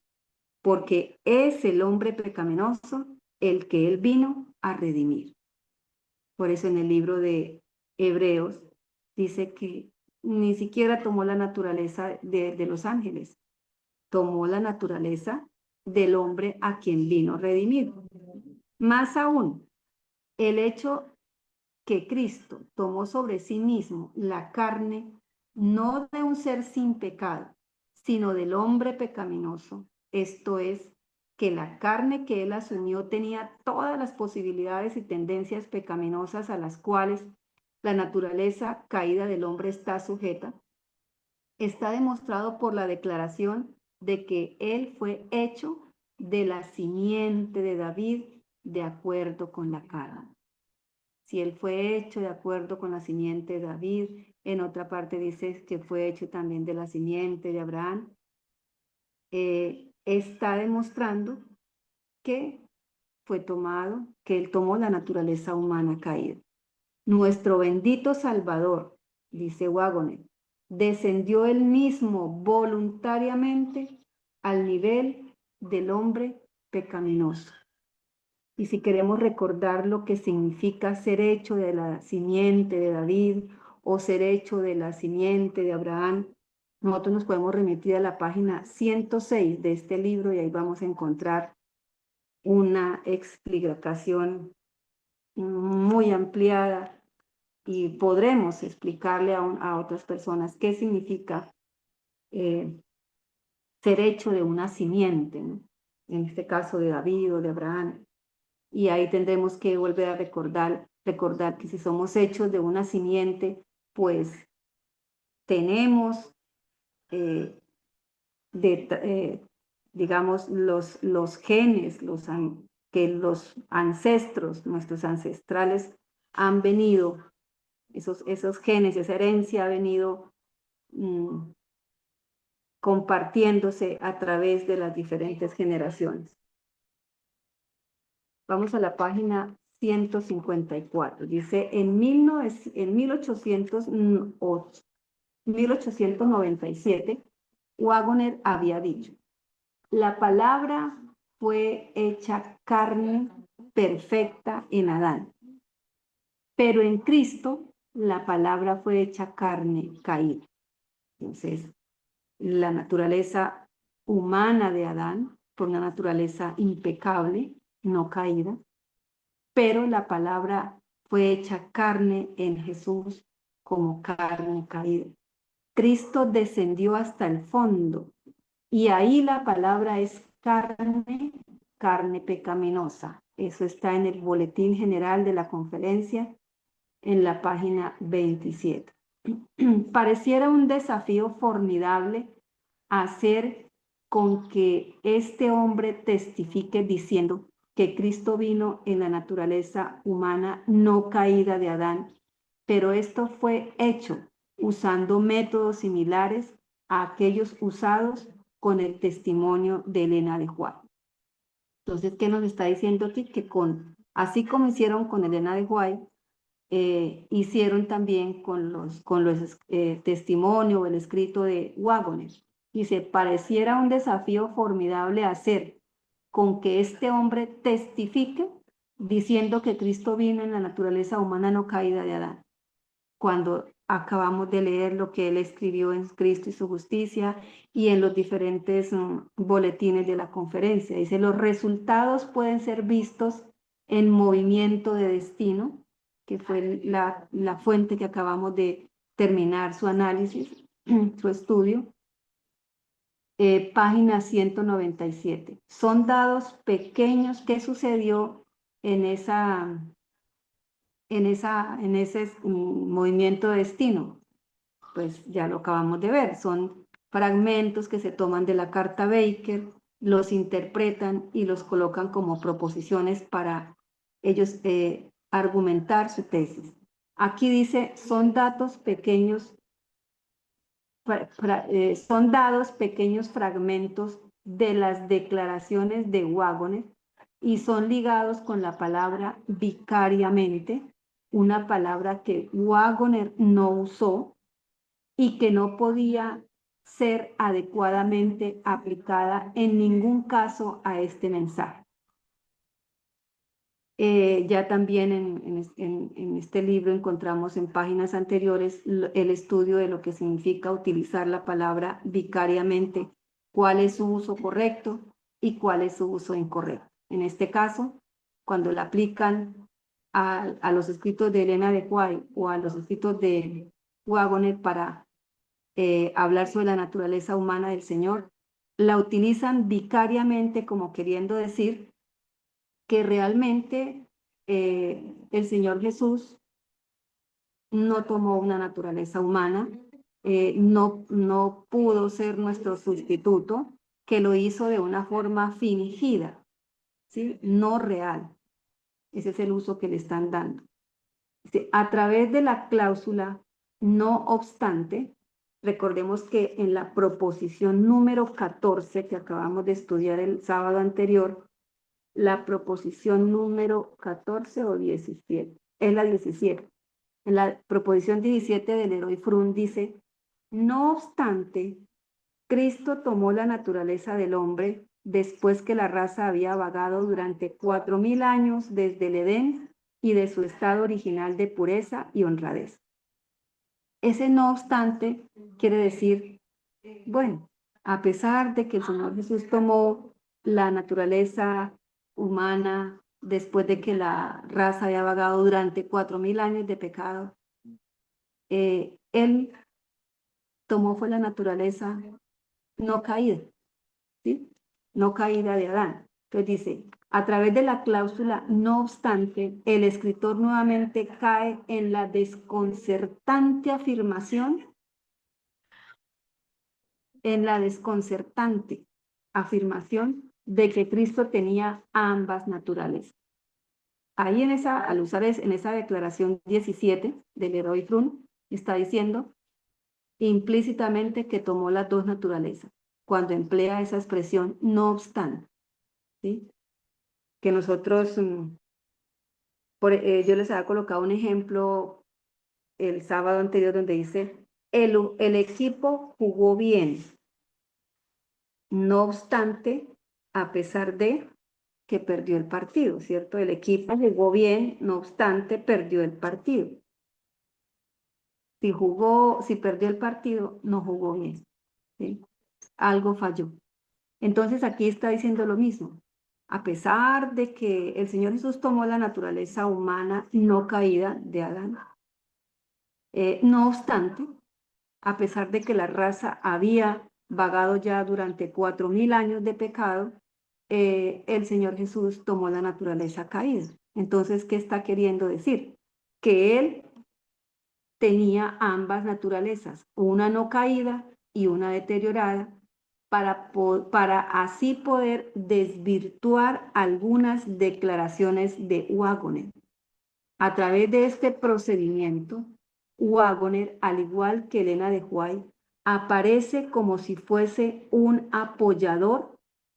Speaker 2: porque es el hombre pecaminoso el que él vino a redimir. Por eso en el libro de Hebreos dice que ni siquiera tomó la naturaleza de los ángeles, tomó la naturaleza del hombre a quien vino a redimir. Más aún, el hecho que Cristo tomó sobre sí mismo la carne, no de un ser sin pecado, sino del hombre pecaminoso, esto es, que la carne que él asumió tenía todas las posibilidades y tendencias pecaminosas a las cuales la naturaleza caída del hombre está sujeta, está demostrado por la declaración de que él fue hecho de la simiente de David de acuerdo con la carne. Si él fue hecho de acuerdo con la simiente de David, en otra parte dice que fue hecho también de la simiente de Abraham, está demostrando que que él tomó la naturaleza humana caída. Nuestro bendito Salvador, dice Waggoner, descendió él mismo voluntariamente al nivel del hombre pecaminoso. Y si queremos recordar lo que significa ser hecho de la simiente de David o ser hecho de la simiente de Abraham, nosotros nos podemos remitir a la página 106 de este libro y ahí vamos a encontrar una explicación muy ampliada y podremos explicarle a otras personas qué significa ser hecho de una simiente, ¿no? En este caso de David o de Abraham. Y ahí tendremos que volver a recordar que si somos hechos de una simiente, pues tenemos, digamos, los genes, que los ancestros, nuestros ancestrales han venido, esos genes, esa herencia ha venido compartiéndose a través de las diferentes generaciones. Vamos a la página 154. Dice, en 1897, Waggoner había dicho, la palabra fue hecha carne perfecta en Adán, pero en Cristo la palabra fue hecha carne caída. Entonces, la naturaleza humana de Adán fue una naturaleza impecable, no caída, pero la palabra fue hecha carne en Jesús como carne caída. Cristo descendió hasta el fondo y ahí la palabra es carne, carne pecaminosa. Eso está en el Boletín General de la Conferencia en la página 27. Pareciera un desafío formidable hacer con que este hombre testifique diciendo que Cristo vino en la naturaleza humana no caída de Adán, pero esto fue hecho usando métodos similares a aquellos usados con el testimonio de Elena de White. Entonces, ¿qué nos está diciendo aquí? Que así como hicieron con Elena de White, hicieron también con los testimonios o el escrito de Waggoner. Dice, pareciera un desafío formidable hacer con que este hombre testifique diciendo que Cristo vino en la naturaleza humana no caída de Adán, cuando acabamos de leer lo que él escribió en Cristo y su justicia y en los diferentes boletines de la conferencia. Dice, los resultados pueden ser vistos en Movimiento de Destino, que fue la fuente que acabamos de terminar su análisis, su estudio. Página 197. Son dados pequeños. ¿Qué sucedió en ese movimiento de destino? Pues ya lo acabamos de ver. Son fragmentos que se toman de la carta Baker, los interpretan y los colocan como proposiciones para ellos argumentar su tesis. Aquí dice, son dados pequeños fragmentos de las declaraciones de Waggoner y son ligados con la palabra vicariamente, una palabra que Waggoner no usó y que no podía ser adecuadamente aplicada en ningún caso a este mensaje. Ya también en este libro encontramos en páginas anteriores el estudio de lo que significa utilizar la palabra vicariamente, cuál es su uso correcto y cuál es su uso incorrecto. En este caso, cuando la aplican a los escritos de Elena de White o a los escritos de Waggoner para hablar sobre la naturaleza humana del Señor, la utilizan vicariamente como queriendo decir que realmente el Señor Jesús no tomó una naturaleza humana, no pudo ser nuestro sustituto, que lo hizo de una forma fingida, ¿sí? No real. Ese es el uso que le están dando. A través de la cláusula no obstante, recordemos que en la proposición número 14 que acabamos de estudiar el sábado anterior, la proposición número 14 o 17, es la 17. En la proposición 17 de Leroy Froom dice, no obstante, Cristo tomó la naturaleza del hombre después que la raza había vagado durante 4000 años desde el Edén y de su estado original de pureza y honradez. Ese no obstante quiere decir, bueno, a pesar de que el Señor Jesús tomó la naturaleza humana después de que la raza había vagado durante 4000 años de pecado, Él tomó fue la naturaleza no caída, ¿sí? No caída de Adán. Entonces dice, a través de la cláusula, no obstante, el escritor nuevamente cae en la desconcertante afirmación de que Cristo tenía ambas naturalezas. Ahí al usar en esa declaración 17 del Leroy Frun, está diciendo implícitamente que tomó las dos naturalezas, cuando emplea esa expresión no obstante, ¿sí? Que nosotros, yo les había colocado un ejemplo el sábado anterior donde dice, el equipo jugó bien, no obstante, a pesar de que perdió el partido, ¿cierto? El equipo jugó bien, no obstante, perdió el partido. Si perdió el partido, no jugó bien, ¿sí? Algo falló. Entonces aquí está diciendo lo mismo. A pesar de que el Señor Jesús tomó la naturaleza humana no caída de Adán, no obstante, a pesar de que la raza había vagado ya durante 4000 años de pecado, el Señor Jesús tomó la naturaleza caída. Entonces, ¿qué está queriendo decir? Que Él tenía ambas naturalezas, una no caída y una deteriorada, para así poder desvirtuar algunas declaraciones de Waggoner. A través de este procedimiento, Waggoner, al igual que Elena de White, aparece como si fuese un apoyador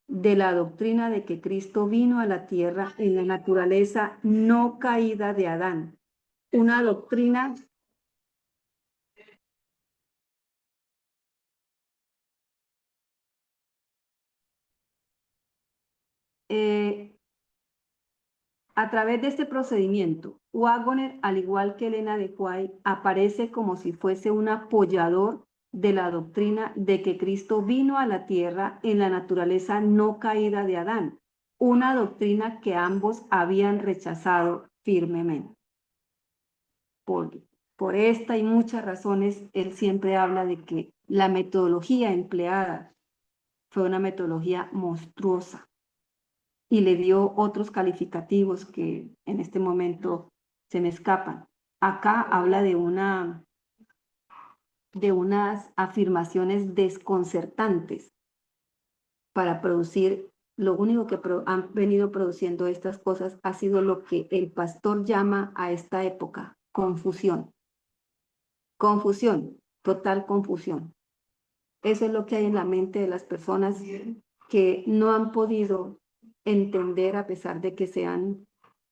Speaker 2: de la doctrina de que Cristo vino a la tierra en la naturaleza no caída de Adán, una doctrina a través de este procedimiento, Waggoner, al igual que Elena de White, aparece como si fuese un apoyador de la doctrina de que Cristo vino a la tierra en la naturaleza no caída de Adán, una doctrina que ambos habían rechazado firmemente. Por esta y muchas razones, él siempre habla de que la metodología empleada fue una metodología monstruosa y le dio otros calificativos que en este momento se me escapan. Acá habla de unas afirmaciones desconcertantes para producir, lo único que han venido produciendo estas cosas ha sido lo que el pastor llama a esta época confusión. Confusión, total confusión. Eso es lo que hay en la mente de las personas que no han podido entender, a pesar de que sean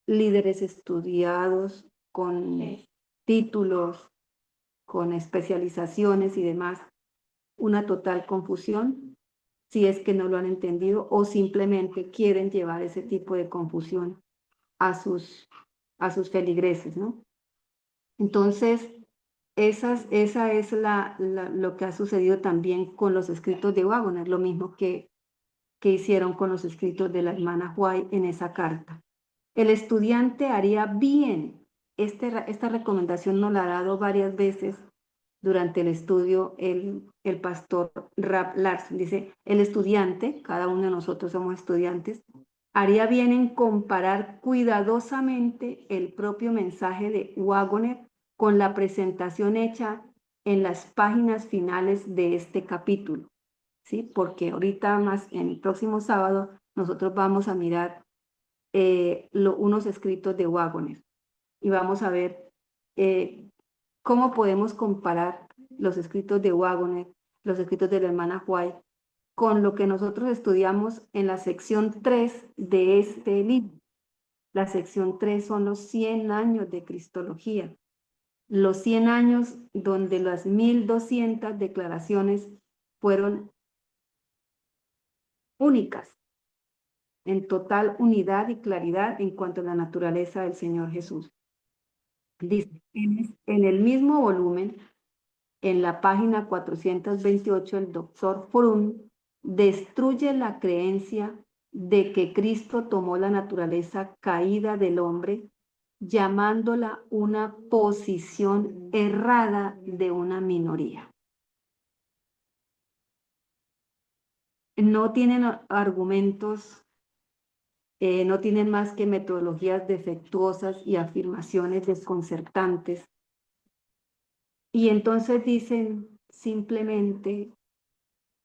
Speaker 2: líderes estudiados con títulos, con especializaciones y demás, una total confusión si es que no lo han entendido o simplemente quieren llevar ese tipo de confusión a sus feligreses, ¿no? Entonces, esa es lo que ha sucedido también con los escritos de Waggoner, lo mismo que hicieron con los escritos de la hermana White en esa carta. El estudiante haría bien, esta recomendación nos la ha dado varias veces durante el estudio el pastor Rab Larson. Dice, el estudiante, cada uno de nosotros somos estudiantes, haría bien en comparar cuidadosamente el propio mensaje de Waggoner con la presentación hecha en las páginas finales de este capítulo, ¿sí? Porque ahorita más, en el próximo sábado, nosotros vamos a mirar unos escritos de Waggoner y vamos a ver cómo podemos comparar los escritos de Waggoner, los escritos de la hermana White, con lo que nosotros estudiamos en la sección 3 de este libro. La sección 3 son los 100 años de Cristología, los 100 años donde las 1200 declaraciones fueron únicas, en total unidad y claridad en cuanto a la naturaleza del Señor Jesús. Dice, en el mismo volumen, en la página 428, el doctor Fromm destruye la creencia de que Cristo tomó la naturaleza caída del hombre, llamándola una posición errada de una minoría. No tienen argumentos, no tienen más que metodologías defectuosas y afirmaciones desconcertantes. Y entonces dicen simplemente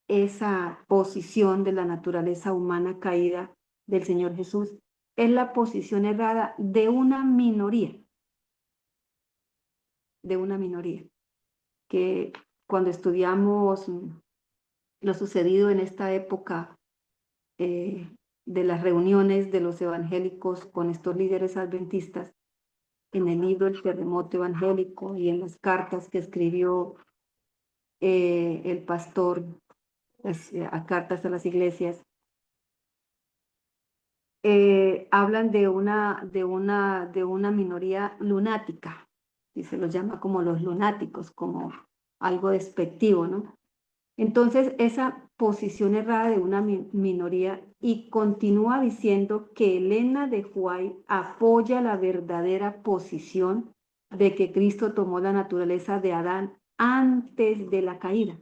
Speaker 2: esa posición de la naturaleza humana caída del Señor Jesús es la posición errada de una minoría, que cuando estudiamos lo sucedido en esta época de las reuniones de los evangélicos con estos líderes adventistas, en el libro El terremoto evangélico y en las cartas que escribió el pastor, a cartas a las iglesias, hablan de una minoría lunática, y se los llama como los lunáticos, como algo despectivo, ¿no? Entonces, esa posición errada de una minoría, y continúa diciendo que Elena de White apoya la verdadera posición de que Cristo tomó la naturaleza de Adán antes de la caída.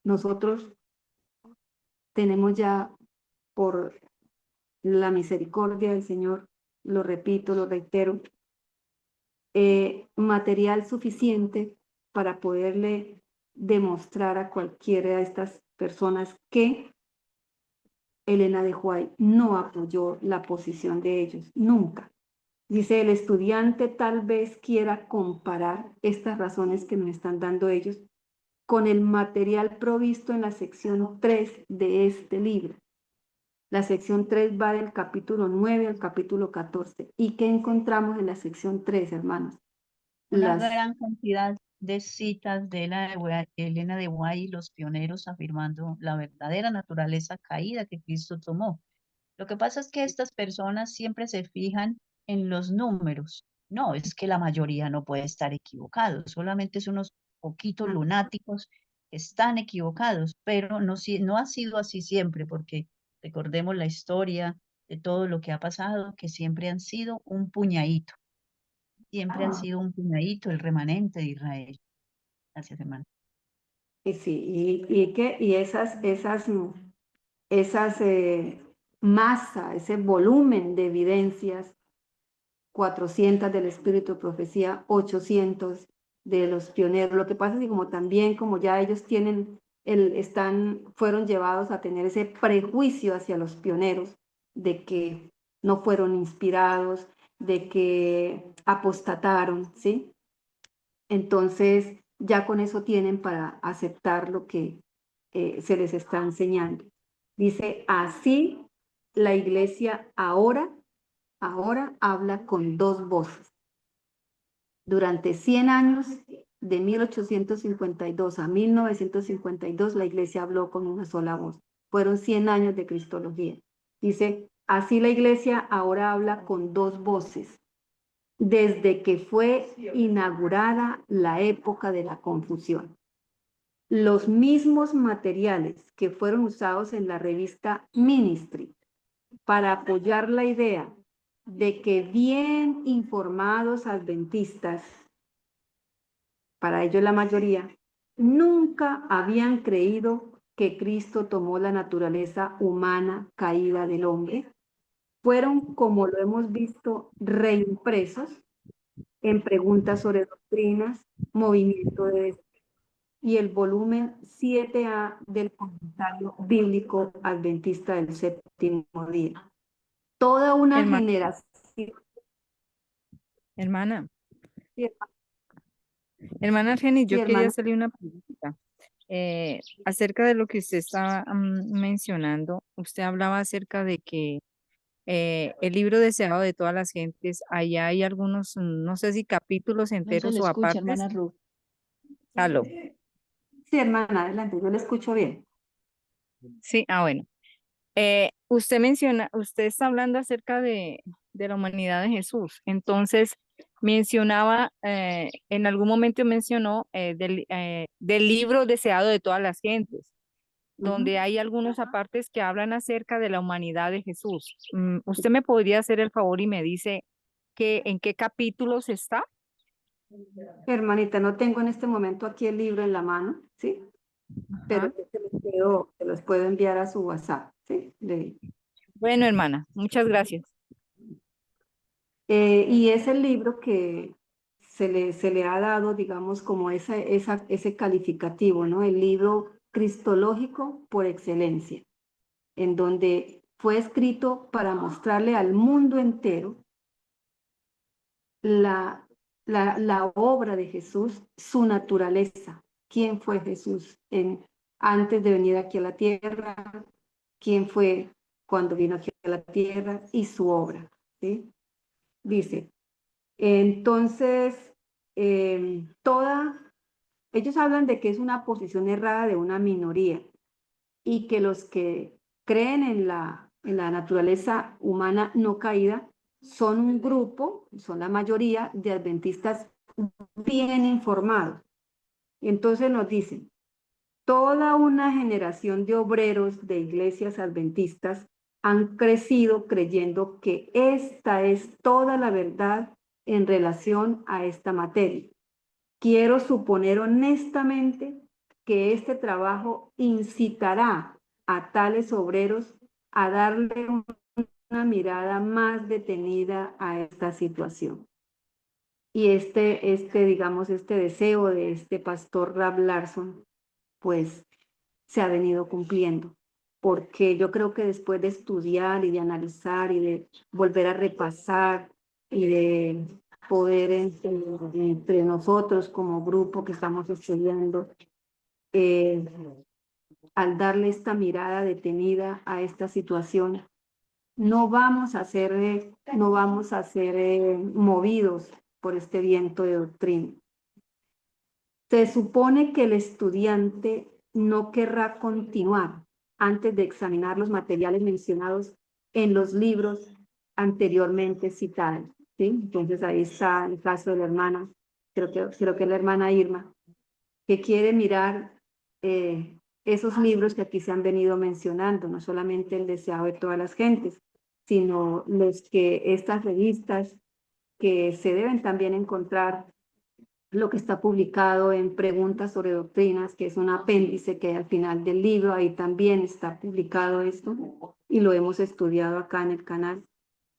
Speaker 2: Nosotros tenemos ya, por la misericordia del Señor, lo repito, lo reitero, material suficiente para poderle demostrar a cualquiera de estas personas que Elena de White no apoyó la posición de ellos, nunca. Dice, el estudiante tal vez quiera comparar estas razones que me están dando ellos con el material provisto en la sección 3 de este libro. La sección 3 va del capítulo 9 al capítulo 14. ¿Y qué encontramos en la sección 3, hermanos?
Speaker 3: Una gran cantidad de citas de Elena de White y los pioneros afirmando la verdadera naturaleza caída que Cristo tomó. Lo que pasa es que estas personas siempre se fijan en los números. No, es que la mayoría no puede estar equivocado, solamente son unos poquitos lunáticos que están equivocados, pero no ha sido así siempre, porque recordemos la historia de todo lo que ha pasado, que siempre han sido un puñadito. Siempre han sido un puñadito el remanente de Israel. Gracias, hermano.
Speaker 2: Y sí, y esas masa, ese volumen de evidencias, 400 del Espíritu de Profecía, 800 de los pioneros. Lo que pasa es que como también, como ya ellos tienen, fueron llevados a tener ese prejuicio hacia los pioneros de que no fueron inspirados, de que apostataron, ¿sí? Entonces, ya con eso tienen para aceptar lo que se les está enseñando. Dice, así la iglesia ahora habla con dos voces. Durante 100 años, de 1852 a 1952, la iglesia habló con una sola voz. Fueron 100 años de cristología. Dice, así la iglesia ahora habla con dos voces, desde que fue inaugurada la época de la confusión. Los mismos materiales que fueron usados en la revista Ministry para apoyar la idea de que bien informados adventistas, para ellos la mayoría, nunca habían creído que Cristo tomó la naturaleza humana caída del hombre, fueron, como lo hemos visto, reimpresos en preguntas sobre doctrinas, movimiento de y el volumen 7A del comentario bíblico adventista del séptimo día. Toda una generación.
Speaker 6: Hermana,
Speaker 2: Sí,
Speaker 6: hermana Argenis, yo
Speaker 2: sí,
Speaker 6: quería
Speaker 2: hermano.
Speaker 6: hacerle una pregunta. Acerca de lo que usted estaba mencionando, usted hablaba acerca de que el libro deseado de todas las gentes, allá hay algunos, no sé si capítulos
Speaker 3: No se
Speaker 6: enteros
Speaker 3: le
Speaker 6: o
Speaker 3: escucha,
Speaker 6: apartes.
Speaker 3: hermana Ruth.
Speaker 6: Aló.
Speaker 2: Sí, hermana, adelante, yo le escucho bien.
Speaker 6: Sí, bueno. Usted está hablando acerca de la humanidad de Jesús. Entonces, mencionaba, en algún momento mencionó del libro deseado de todas las gentes, donde hay algunos apartes que hablan acerca de la humanidad de Jesús. ¿Usted me podría hacer el favor y me dice en qué capítulos está?
Speaker 2: Hermanita, no tengo en este momento aquí el libro en la mano, ¿sí? Pero
Speaker 6: Ajá.
Speaker 2: yo te los puedo enviar a su WhatsApp, ¿sí?
Speaker 6: Bueno, hermana, muchas gracias.
Speaker 2: Y es el libro que se le ha dado, digamos, como ese calificativo, ¿no? El libro cristológico por excelencia, en donde fue escrito para mostrarle al mundo entero la obra de Jesús, su naturaleza, quién fue Jesús antes de venir aquí a la tierra, quién fue cuando vino aquí a la tierra y su obra, ¿sí? Dice, entonces, ellos hablan de que es una posición errada de una minoría y que los que creen en la naturaleza humana no caída son un grupo, son la mayoría de adventistas bien informados. Entonces nos dicen, toda una generación de obreros de iglesias adventistas han crecido creyendo que esta es toda la verdad en relación a esta materia. Quiero suponer honestamente que este trabajo incitará a tales obreros a darle una mirada más detenida a esta situación. Y digamos, este deseo de este pastor Rab Larson, pues se ha venido cumpliendo, porque yo creo que después de estudiar y de analizar y de volver a repasar y de poder entre nosotros como grupo que estamos estudiando, al darle esta mirada detenida a esta situación, no vamos a ser movidos por este viento de doctrina. Se supone que el estudiante no querrá continuar antes de examinar los materiales mencionados en los libros anteriormente citados, ¿sí? Entonces ahí está el caso de la hermana, creo que es la hermana Irma, que quiere mirar esos libros que aquí se han venido mencionando, no solamente el deseado de todas las gentes, sino los que estas revistas que se deben también encontrar, lo que está publicado en Preguntas sobre Doctrinas, que es un apéndice que hay al final del libro, ahí también está publicado esto y lo hemos estudiado acá en el canal,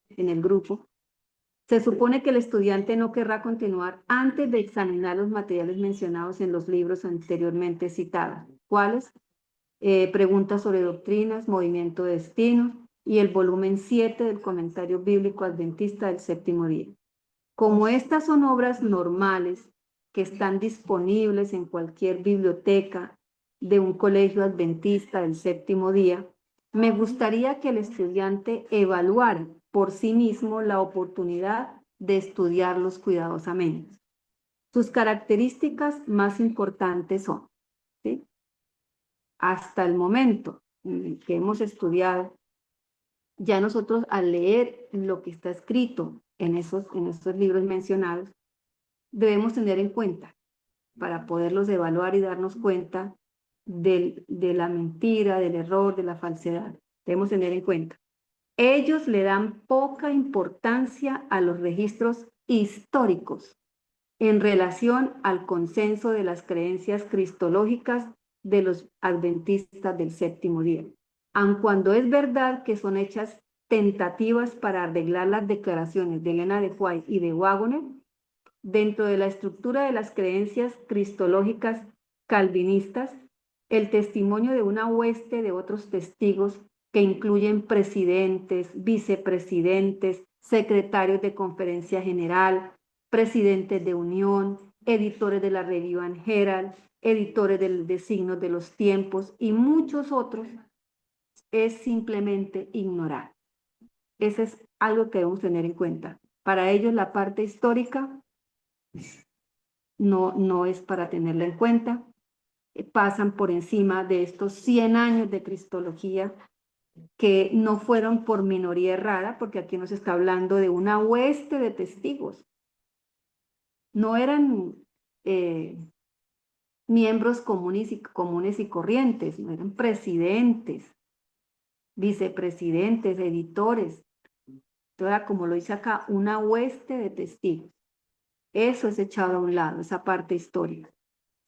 Speaker 2: en el grupo. Se supone que el estudiante no querrá continuar antes de examinar los materiales mencionados en los libros anteriormente citados. ¿Cuáles? Preguntas sobre doctrinas, movimiento de destino y el volumen 7 del comentario bíblico adventista del séptimo día. Como estas son obras normales que están disponibles en cualquier biblioteca de un colegio adventista del séptimo día, me gustaría que el estudiante evaluara por sí mismo la oportunidad de estudiarlos cuidadosamente. Sus características más importantes son, ¿sí? Hasta el momento que hemos estudiado, ya nosotros al leer lo que está escrito en estos libros mencionados, debemos tener en cuenta para poderlos evaluar y darnos cuenta de la mentira, del error, de la falsedad. Debemos tener en cuenta. Ellos le dan poca importancia a los registros históricos en relación al consenso de las creencias cristológicas de los adventistas del séptimo día, aun cuando es verdad que son hechas tentativas para arreglar las declaraciones de Elena de White y de Waggoner dentro de la estructura de las creencias cristológicas calvinistas, el testimonio de una hueste de otros testigos que incluyen presidentes, vicepresidentes, secretarios de conferencia general, presidentes de unión, editores de la Review and Herald, editores de Signos de los Tiempos y muchos otros, es simplemente ignorar. Eso es algo que debemos tener en cuenta. Para ellos la parte histórica no es para tenerla en cuenta. Pasan por encima de estos 100 años de cristología que no fueron por minoría errada, porque aquí nos está hablando de una hueste de testigos. No eran miembros comunes y corrientes, no eran presidentes, vicepresidentes, editores. Entonces, como lo dice acá, una hueste de testigos. Eso es echado a un lado, esa parte histórica.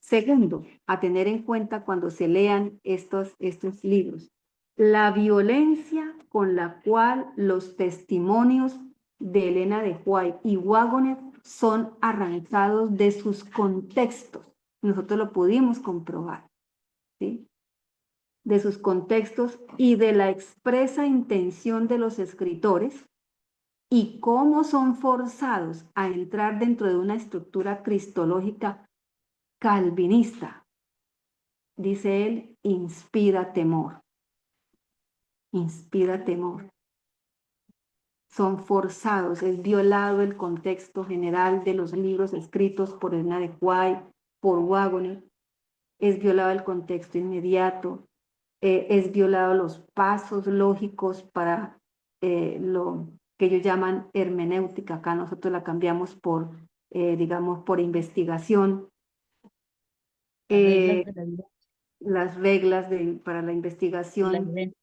Speaker 2: Segundo, a tener en cuenta cuando se lean estos libros, la violencia con la cual los testimonios de Elena de White y Waggoner son arrancados de sus contextos. Nosotros lo pudimos comprobar, ¿sí? De sus contextos y de la expresa intención de los escritores y cómo son forzados a entrar dentro de una estructura cristológica calvinista. Dice él, inspira temor. Inspira temor. Son forzados, es violado el contexto general de los libros escritos por Elena de White, por Waggoner. Es violado el contexto inmediato. Es violado los pasos lógicos para lo que ellos llaman hermenéutica. Acá nosotros la cambiamos por, digamos, por investigación.
Speaker 3: Las reglas de la vida.
Speaker 2: Para la
Speaker 3: Y las
Speaker 2: investigación
Speaker 3: reglas.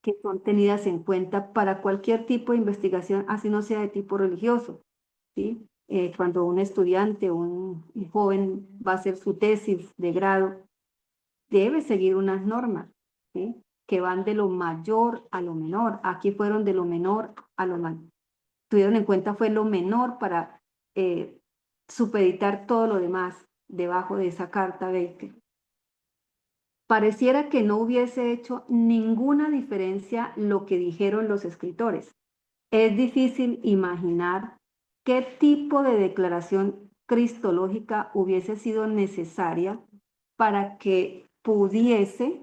Speaker 2: que son tenidas en cuenta para cualquier tipo de investigación, así no sea de tipo religioso, ¿sí? Cuando un estudiante o un joven va a hacer su tesis de grado, debe seguir unas normas, ¿sí? Que van de lo mayor a lo menor. Aquí fueron de lo menor a lo mayor. Tuvieron en cuenta fue lo menor para supeditar todo lo demás debajo de esa carta Baker. Pareciera que no hubiese hecho ninguna diferencia lo que dijeron los escritores. Es difícil imaginar qué tipo de declaración cristológica hubiese sido necesaria para que pudiese,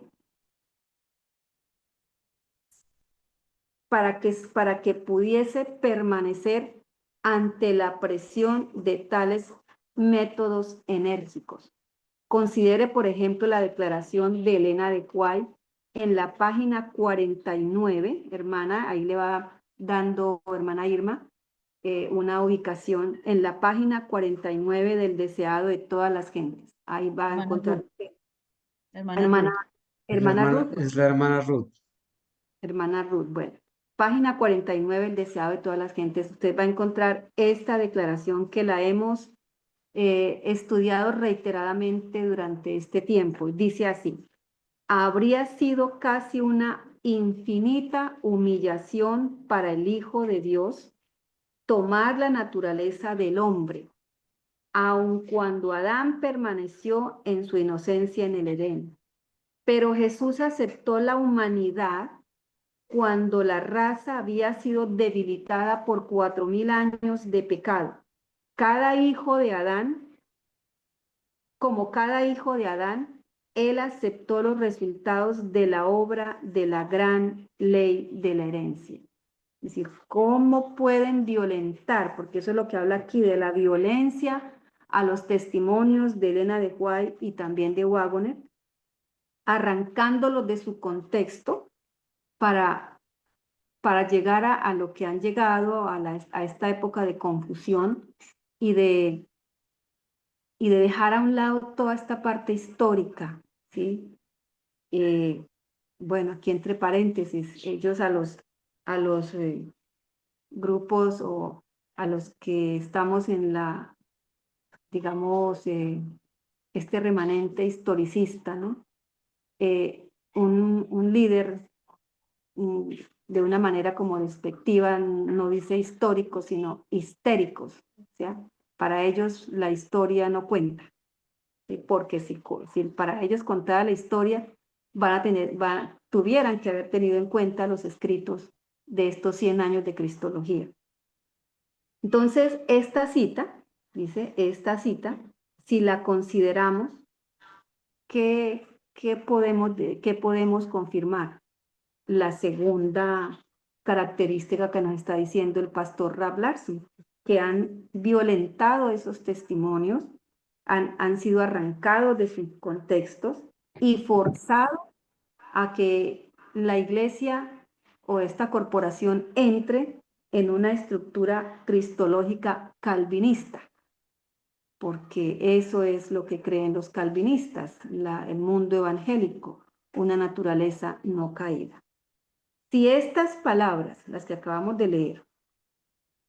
Speaker 2: permanecer ante la presión de tales métodos enérgicos. Considere, por ejemplo, la declaración de Elena de White en la página 49, hermana, ahí le va dando, hermana Irma, una ubicación en la página 49 del deseado de todas las gentes. Ahí va a
Speaker 3: Hermana
Speaker 2: encontrar,
Speaker 3: Ruth. Hermana
Speaker 2: hermana,
Speaker 3: Ruth.
Speaker 2: hermana Ruth,
Speaker 5: Es la hermana Ruth.
Speaker 2: hermana Ruth, bueno. Página 49, el deseado de todas las gentes. Usted va a encontrar esta declaración que la hemos estudiado reiteradamente durante este tiempo. Dice así: habría sido casi una infinita humillación para el Hijo de Dios tomar la naturaleza del hombre, aun cuando Adán permaneció en su inocencia en el Edén. Pero Jesús aceptó la humanidad cuando la raza había sido debilitada por 4000 años de pecado. Cada hijo de Adán, como cada hijo de Adán, él aceptó los resultados de la obra de la gran ley de la herencia. Es decir, ¿cómo pueden violentar? Porque eso es lo que habla aquí de la violencia a los testimonios de Elena de White y también de Waggoner, arrancándolos de su contexto para llegar a lo que han llegado a esta época de confusión y de dejar a un lado toda esta parte histórica, ¿sí? Bueno, aquí entre paréntesis, ellos a los grupos o a los que estamos en la, digamos, este remanente historicista, ¿no? Un líder de una manera como despectiva, no dice históricos, sino histéricos, ¿sí? Para ellos la historia no cuenta, ¿sí? Porque si para ellos contara la historia, tuvieran que haber tenido en cuenta los escritos de estos 100 años de cristología. Entonces, esta cita, dice, si la consideramos, ¿qué podemos confirmar? La segunda característica que nos está diciendo el pastor Rab Larson, que han violentado esos testimonios, han sido arrancados de sus contextos y forzados a que la iglesia o esta corporación entre en una estructura cristológica calvinista, porque eso es lo que creen los calvinistas, el mundo evangélico, una naturaleza no caída. Si estas palabras, las que acabamos de leer,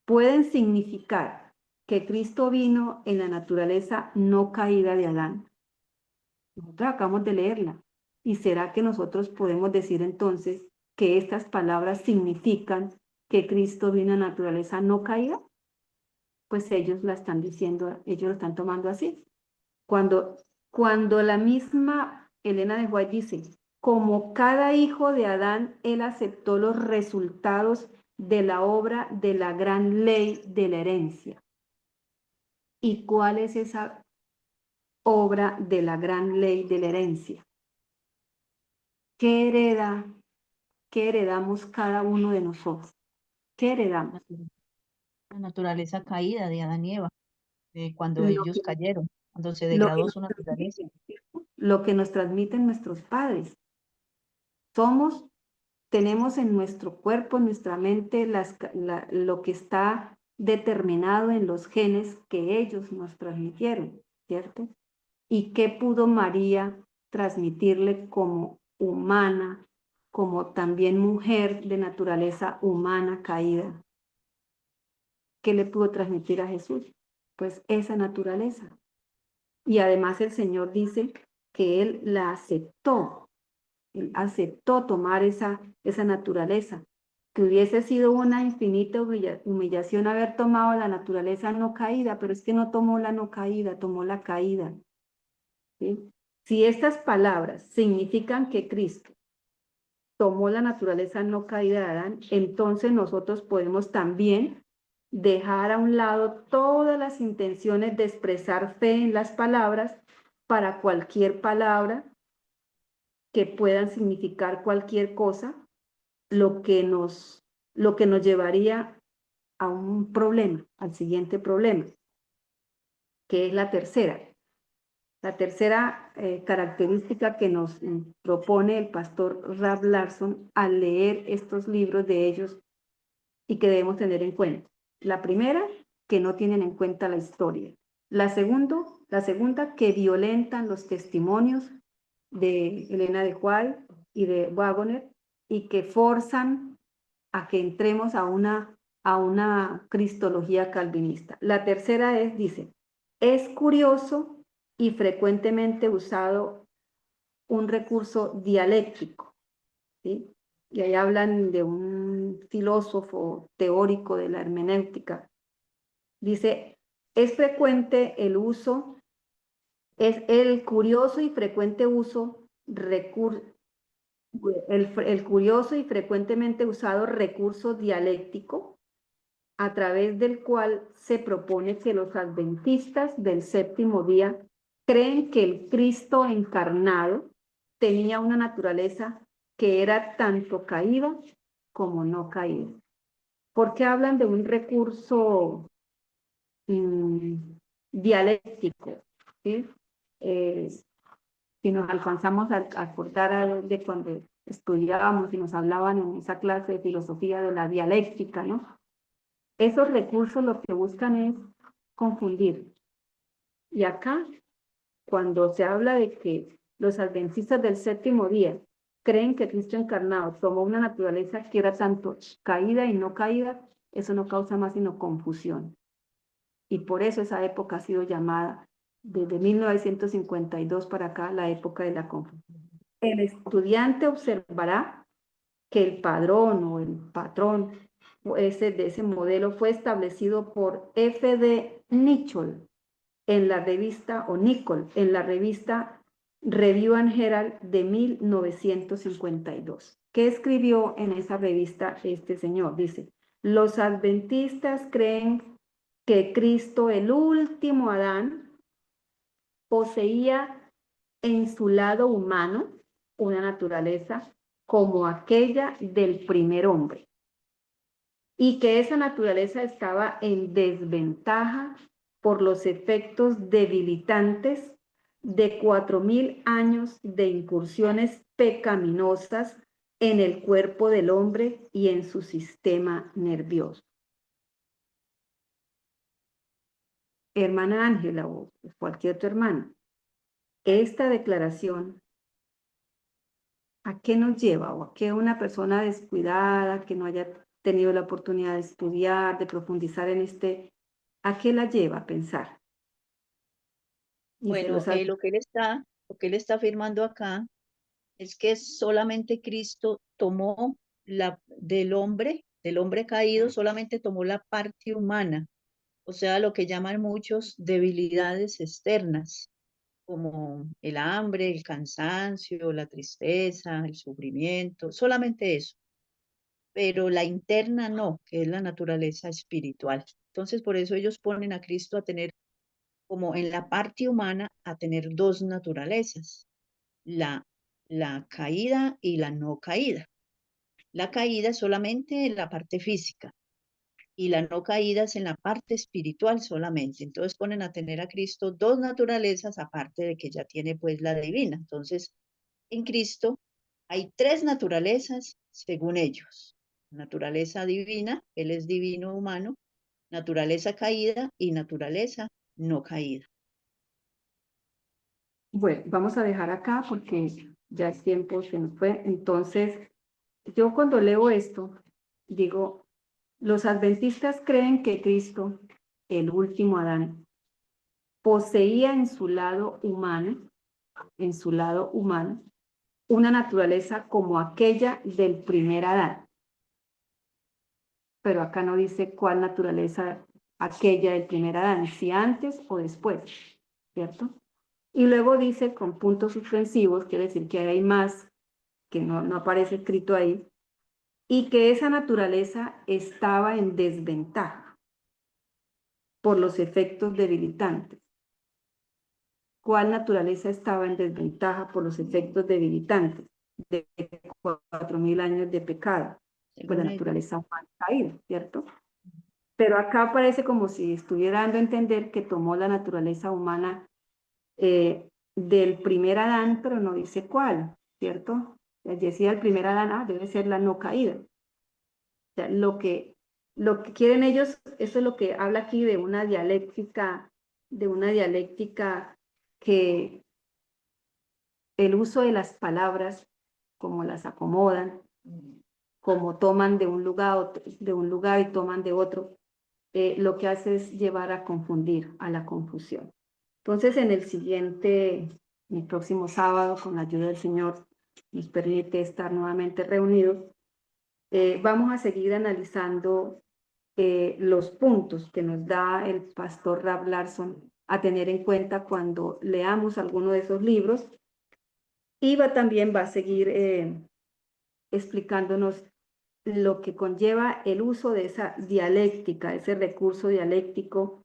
Speaker 2: pueden significar que Cristo vino en la naturaleza no caída de Adán, nosotros acabamos de leerla, ¿y será que nosotros podemos decir entonces que estas palabras significan que Cristo vino en la naturaleza no caída? Pues ellos la están diciendo, ellos lo están tomando así. Cuando la misma Elena de White dice, como cada hijo de Adán, él aceptó los resultados de la obra de la gran ley de la herencia. ¿Y cuál es esa obra de la gran ley de la herencia? ¿Qué heredamos cada uno de nosotros? ¿Qué heredamos?
Speaker 3: La naturaleza caída de Adán y Eva, de cuando
Speaker 2: Lo
Speaker 3: ellos
Speaker 2: que,
Speaker 3: cayeron, cuando se
Speaker 2: lo que
Speaker 3: degradó
Speaker 2: nos
Speaker 3: su naturaleza.
Speaker 2: lo que nos transmiten nuestros padres. Tenemos en nuestro cuerpo, en nuestra mente, lo que está determinado en los genes que ellos nos transmitieron, ¿cierto? ¿Y qué pudo María transmitirle como humana, como también mujer de naturaleza humana caída? ¿Qué le pudo transmitir a Jesús? Pues esa naturaleza. Y además el Señor dice que Él la aceptó. Él aceptó tomar esa naturaleza, que hubiese sido una infinita humillación haber tomado la naturaleza no caída, pero es que no tomó la no caída, tomó la caída. ¿Sí? Si estas palabras significan que Cristo tomó la naturaleza no caída de Adán, entonces nosotros podemos también dejar a un lado todas las intenciones de expresar fe en las palabras para cualquier palabra que puedan significar cualquier cosa, lo que nos llevaría a un problema, al siguiente problema, que es la tercera. La tercera característica que nos propone el pastor Rab Larson al leer estos libros de ellos y que debemos tener en cuenta. La primera, que no tienen en cuenta la historia. La segunda, que violentan los testimonios de Elena de White y de Waggoner y que forzan a que entremos a una cristología calvinista. La tercera dice, es curioso y frecuentemente usado un recurso dialéctico, ¿sí? Y ahí hablan de un filósofo teórico de la hermenéutica. Dice, es frecuente el uso, es el curioso y frecuente uso, el curioso y frecuentemente usado recurso dialéctico a través del cual se propone que los adventistas del séptimo día creen que el Cristo encarnado tenía una naturaleza que era tanto caída como no caída. ¿Por qué hablan de un recurso dialéctico? ¿Sí? Si nos alcanzamos a acordar de cuando estudiábamos y nos hablaban en esa clase de filosofía de la dialéctica, ¿no? Esos recursos lo que buscan es confundir. Y acá, cuando se habla de que los adventistas del séptimo día creen que Cristo encarnado tomó una naturaleza que era tanto caída y no caída, eso no causa más sino confusión. Y por eso esa época ha sido llamada, desde 1952 para acá, la época de la confusión. El estudiante observará que el padrón o el patrón de ese modelo fue establecido por F.D. Nicholl en la revista, o Nicholl, en la revista Review and Herald de 1952. ¿Qué escribió en esa revista este señor? Dice, los adventistas creen que Cristo, el último Adán, poseía en su lado humano una naturaleza como aquella del primer hombre, y que esa naturaleza estaba en desventaja por los efectos debilitantes de 4000 años de incursiones pecaminosas en el cuerpo del hombre y en su sistema nervioso. Hermana Ángela o cualquier otra hermana, esta declaración, ¿a qué nos lleva? ¿O a qué una persona descuidada, que no haya tenido la oportunidad de estudiar, de profundizar en ¿a qué la lleva a pensar? Y se
Speaker 3: Bueno,
Speaker 2: los ha-
Speaker 3: lo que él está afirmando acá es que solamente Cristo tomó del hombre caído, solamente tomó la parte humana, o sea, lo que llaman muchos debilidades externas, como el hambre, el cansancio, la tristeza, el sufrimiento, solamente eso, pero la interna no, que es la naturaleza espiritual. Entonces, por eso ellos ponen a Cristo a tener, como en la parte humana, a tener dos naturalezas, la, la caída y la no caída. La caída es solamente en la parte física y la no caída es en la parte espiritual solamente. Entonces ponen a tener a Cristo dos naturalezas, aparte de que ya tiene pues la divina. Entonces, en Cristo hay tres naturalezas según ellos. Naturaleza divina, Él es divino humano, naturaleza caída y naturaleza no caída.
Speaker 2: Bueno, vamos a dejar acá porque ya el tiempo se nos fue. Entonces, yo cuando leo esto, digo, los adventistas creen que Cristo, el último Adán, poseía en su lado humano, una naturaleza como aquella del primer Adán. Pero acá no dice cuál naturaleza aquella del primer Adán, si antes o después, ¿cierto? Y luego dice con puntos suspensivos, quiere decir que hay más que no aparece escrito ahí, y que esa naturaleza estaba en desventaja por los efectos debilitantes. ¿Cuál naturaleza estaba en desventaja por los efectos debilitantes de 4.000 años de pecado? Pues la
Speaker 3: Según ellos.
Speaker 2: naturaleza humana caída, ¿cierto? Pero acá parece como si estuviera dando a entender que tomó la naturaleza humana del primer Adán, pero no dice cuál, ¿cierto? Decía el primer Adán, debe ser la no caída. O sea, lo que quieren ellos, eso es lo que habla aquí de una dialéctica que el uso de las palabras, como las acomodan, como toman de un lugar y toman de otro, lo que hace es llevar a confundir, a la confusión. Entonces, el próximo sábado, con la ayuda del Señor, nos permite estar nuevamente reunidos, vamos a seguir analizando los puntos que nos da el pastor Rab Larson a tener en cuenta cuando leamos alguno de esos libros, y también va a seguir explicándonos lo que conlleva el uso de esa dialéctica, ese recurso dialéctico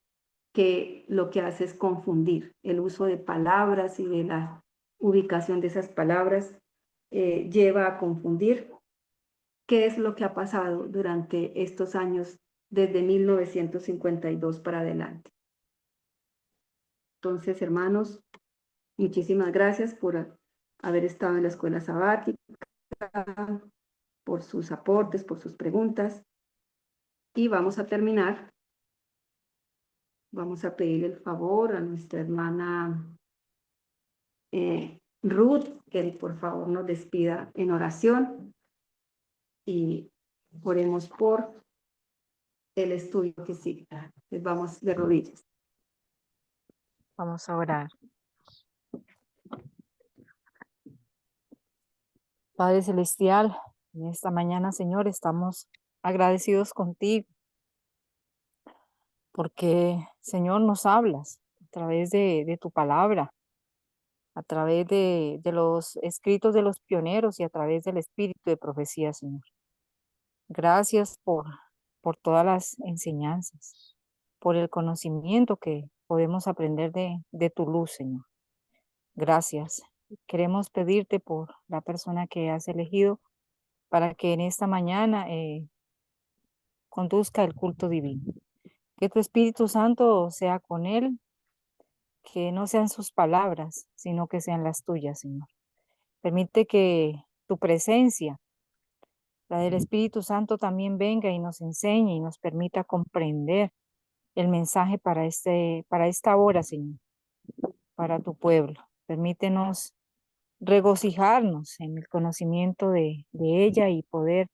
Speaker 2: que lo que hace es confundir. El uso de palabras y de la ubicación de esas palabras lleva a confundir qué es lo que ha pasado durante estos años desde 1952 para adelante. Entonces, hermanos, muchísimas gracias por haber estado en la escuela sabática, por sus aportes, por sus preguntas. Y vamos a terminar. Vamos a pedirle el favor a nuestra hermana Ruth, que por favor nos despida en oración y oremos por el estudio que sigue. Les vamos de rodillas.
Speaker 6: Vamos a orar. Padre Celestial, en esta mañana, Señor, estamos agradecidos contigo porque, Señor, nos hablas a través de tu palabra, a través de los escritos de los pioneros y a través del espíritu de profecía, Señor. Gracias por todas las enseñanzas, por el conocimiento que podemos aprender de tu luz, Señor. Gracias. Queremos pedirte por la persona que has elegido para que en esta mañana conduzca el culto divino. Que tu Espíritu Santo sea con él, que no sean sus palabras, sino que sean las tuyas, Señor. Permite que tu presencia la del Espíritu Santo también venga y nos enseñe y nos permita comprender el mensaje para esta hora, Señor, para tu pueblo. Permítenos regocijarnos en el conocimiento de ella y poder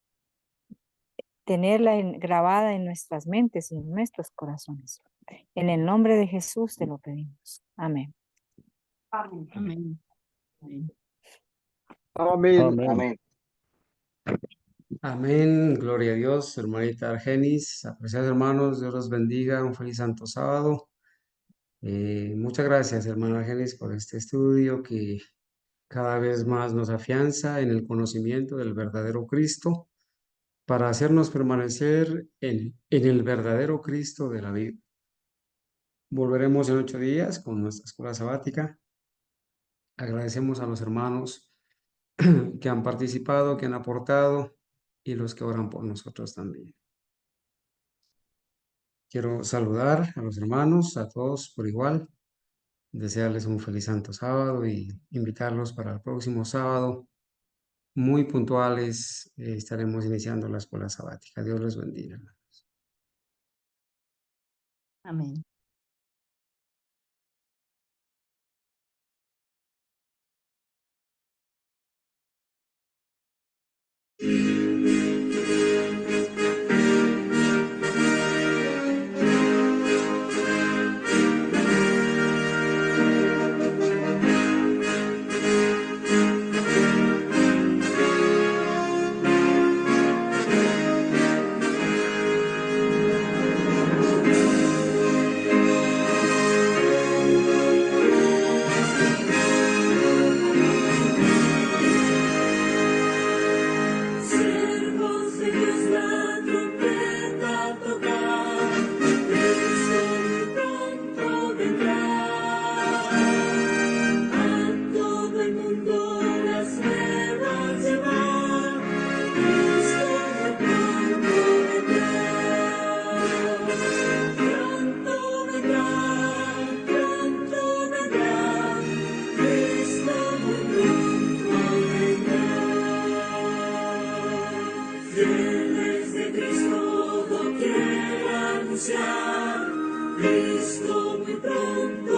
Speaker 6: tenerla grabada en nuestras mentes y en nuestros corazones. En el nombre de Jesús te lo pedimos. Amén.
Speaker 2: Amén.
Speaker 3: Amén. Amén.
Speaker 7: Amén.
Speaker 8: Amén.
Speaker 5: Amén, gloria a Dios, hermanita Argenis, apreciados hermanos, Dios los bendiga, un feliz santo sábado. Muchas gracias, hermana Argenis, por este estudio que cada vez más nos afianza en el conocimiento del verdadero Cristo para hacernos permanecer en el verdadero Cristo de la vida. Volveremos en 8 días con nuestra escuela sabática. Agradecemos a los hermanos que han participado, que han aportado y los que oran por nosotros también. Quiero saludar a los hermanos, a todos por igual, desearles un feliz santo sábado y invitarlos para el próximo sábado. Muy puntuales, estaremos iniciando la escuela sabática. Dios les bendiga.
Speaker 3: Amén.
Speaker 9: Siervos de Dios, la trompeta a tocar, Cristo muy pronto vendrá. A todo el mundo las nuevas llevar, Cristo muy pronto vendrá. Pronto vendrá, Cristo muy pronto vendrá. Fieles de Cristo doquier anunciar, Cristo muy pronto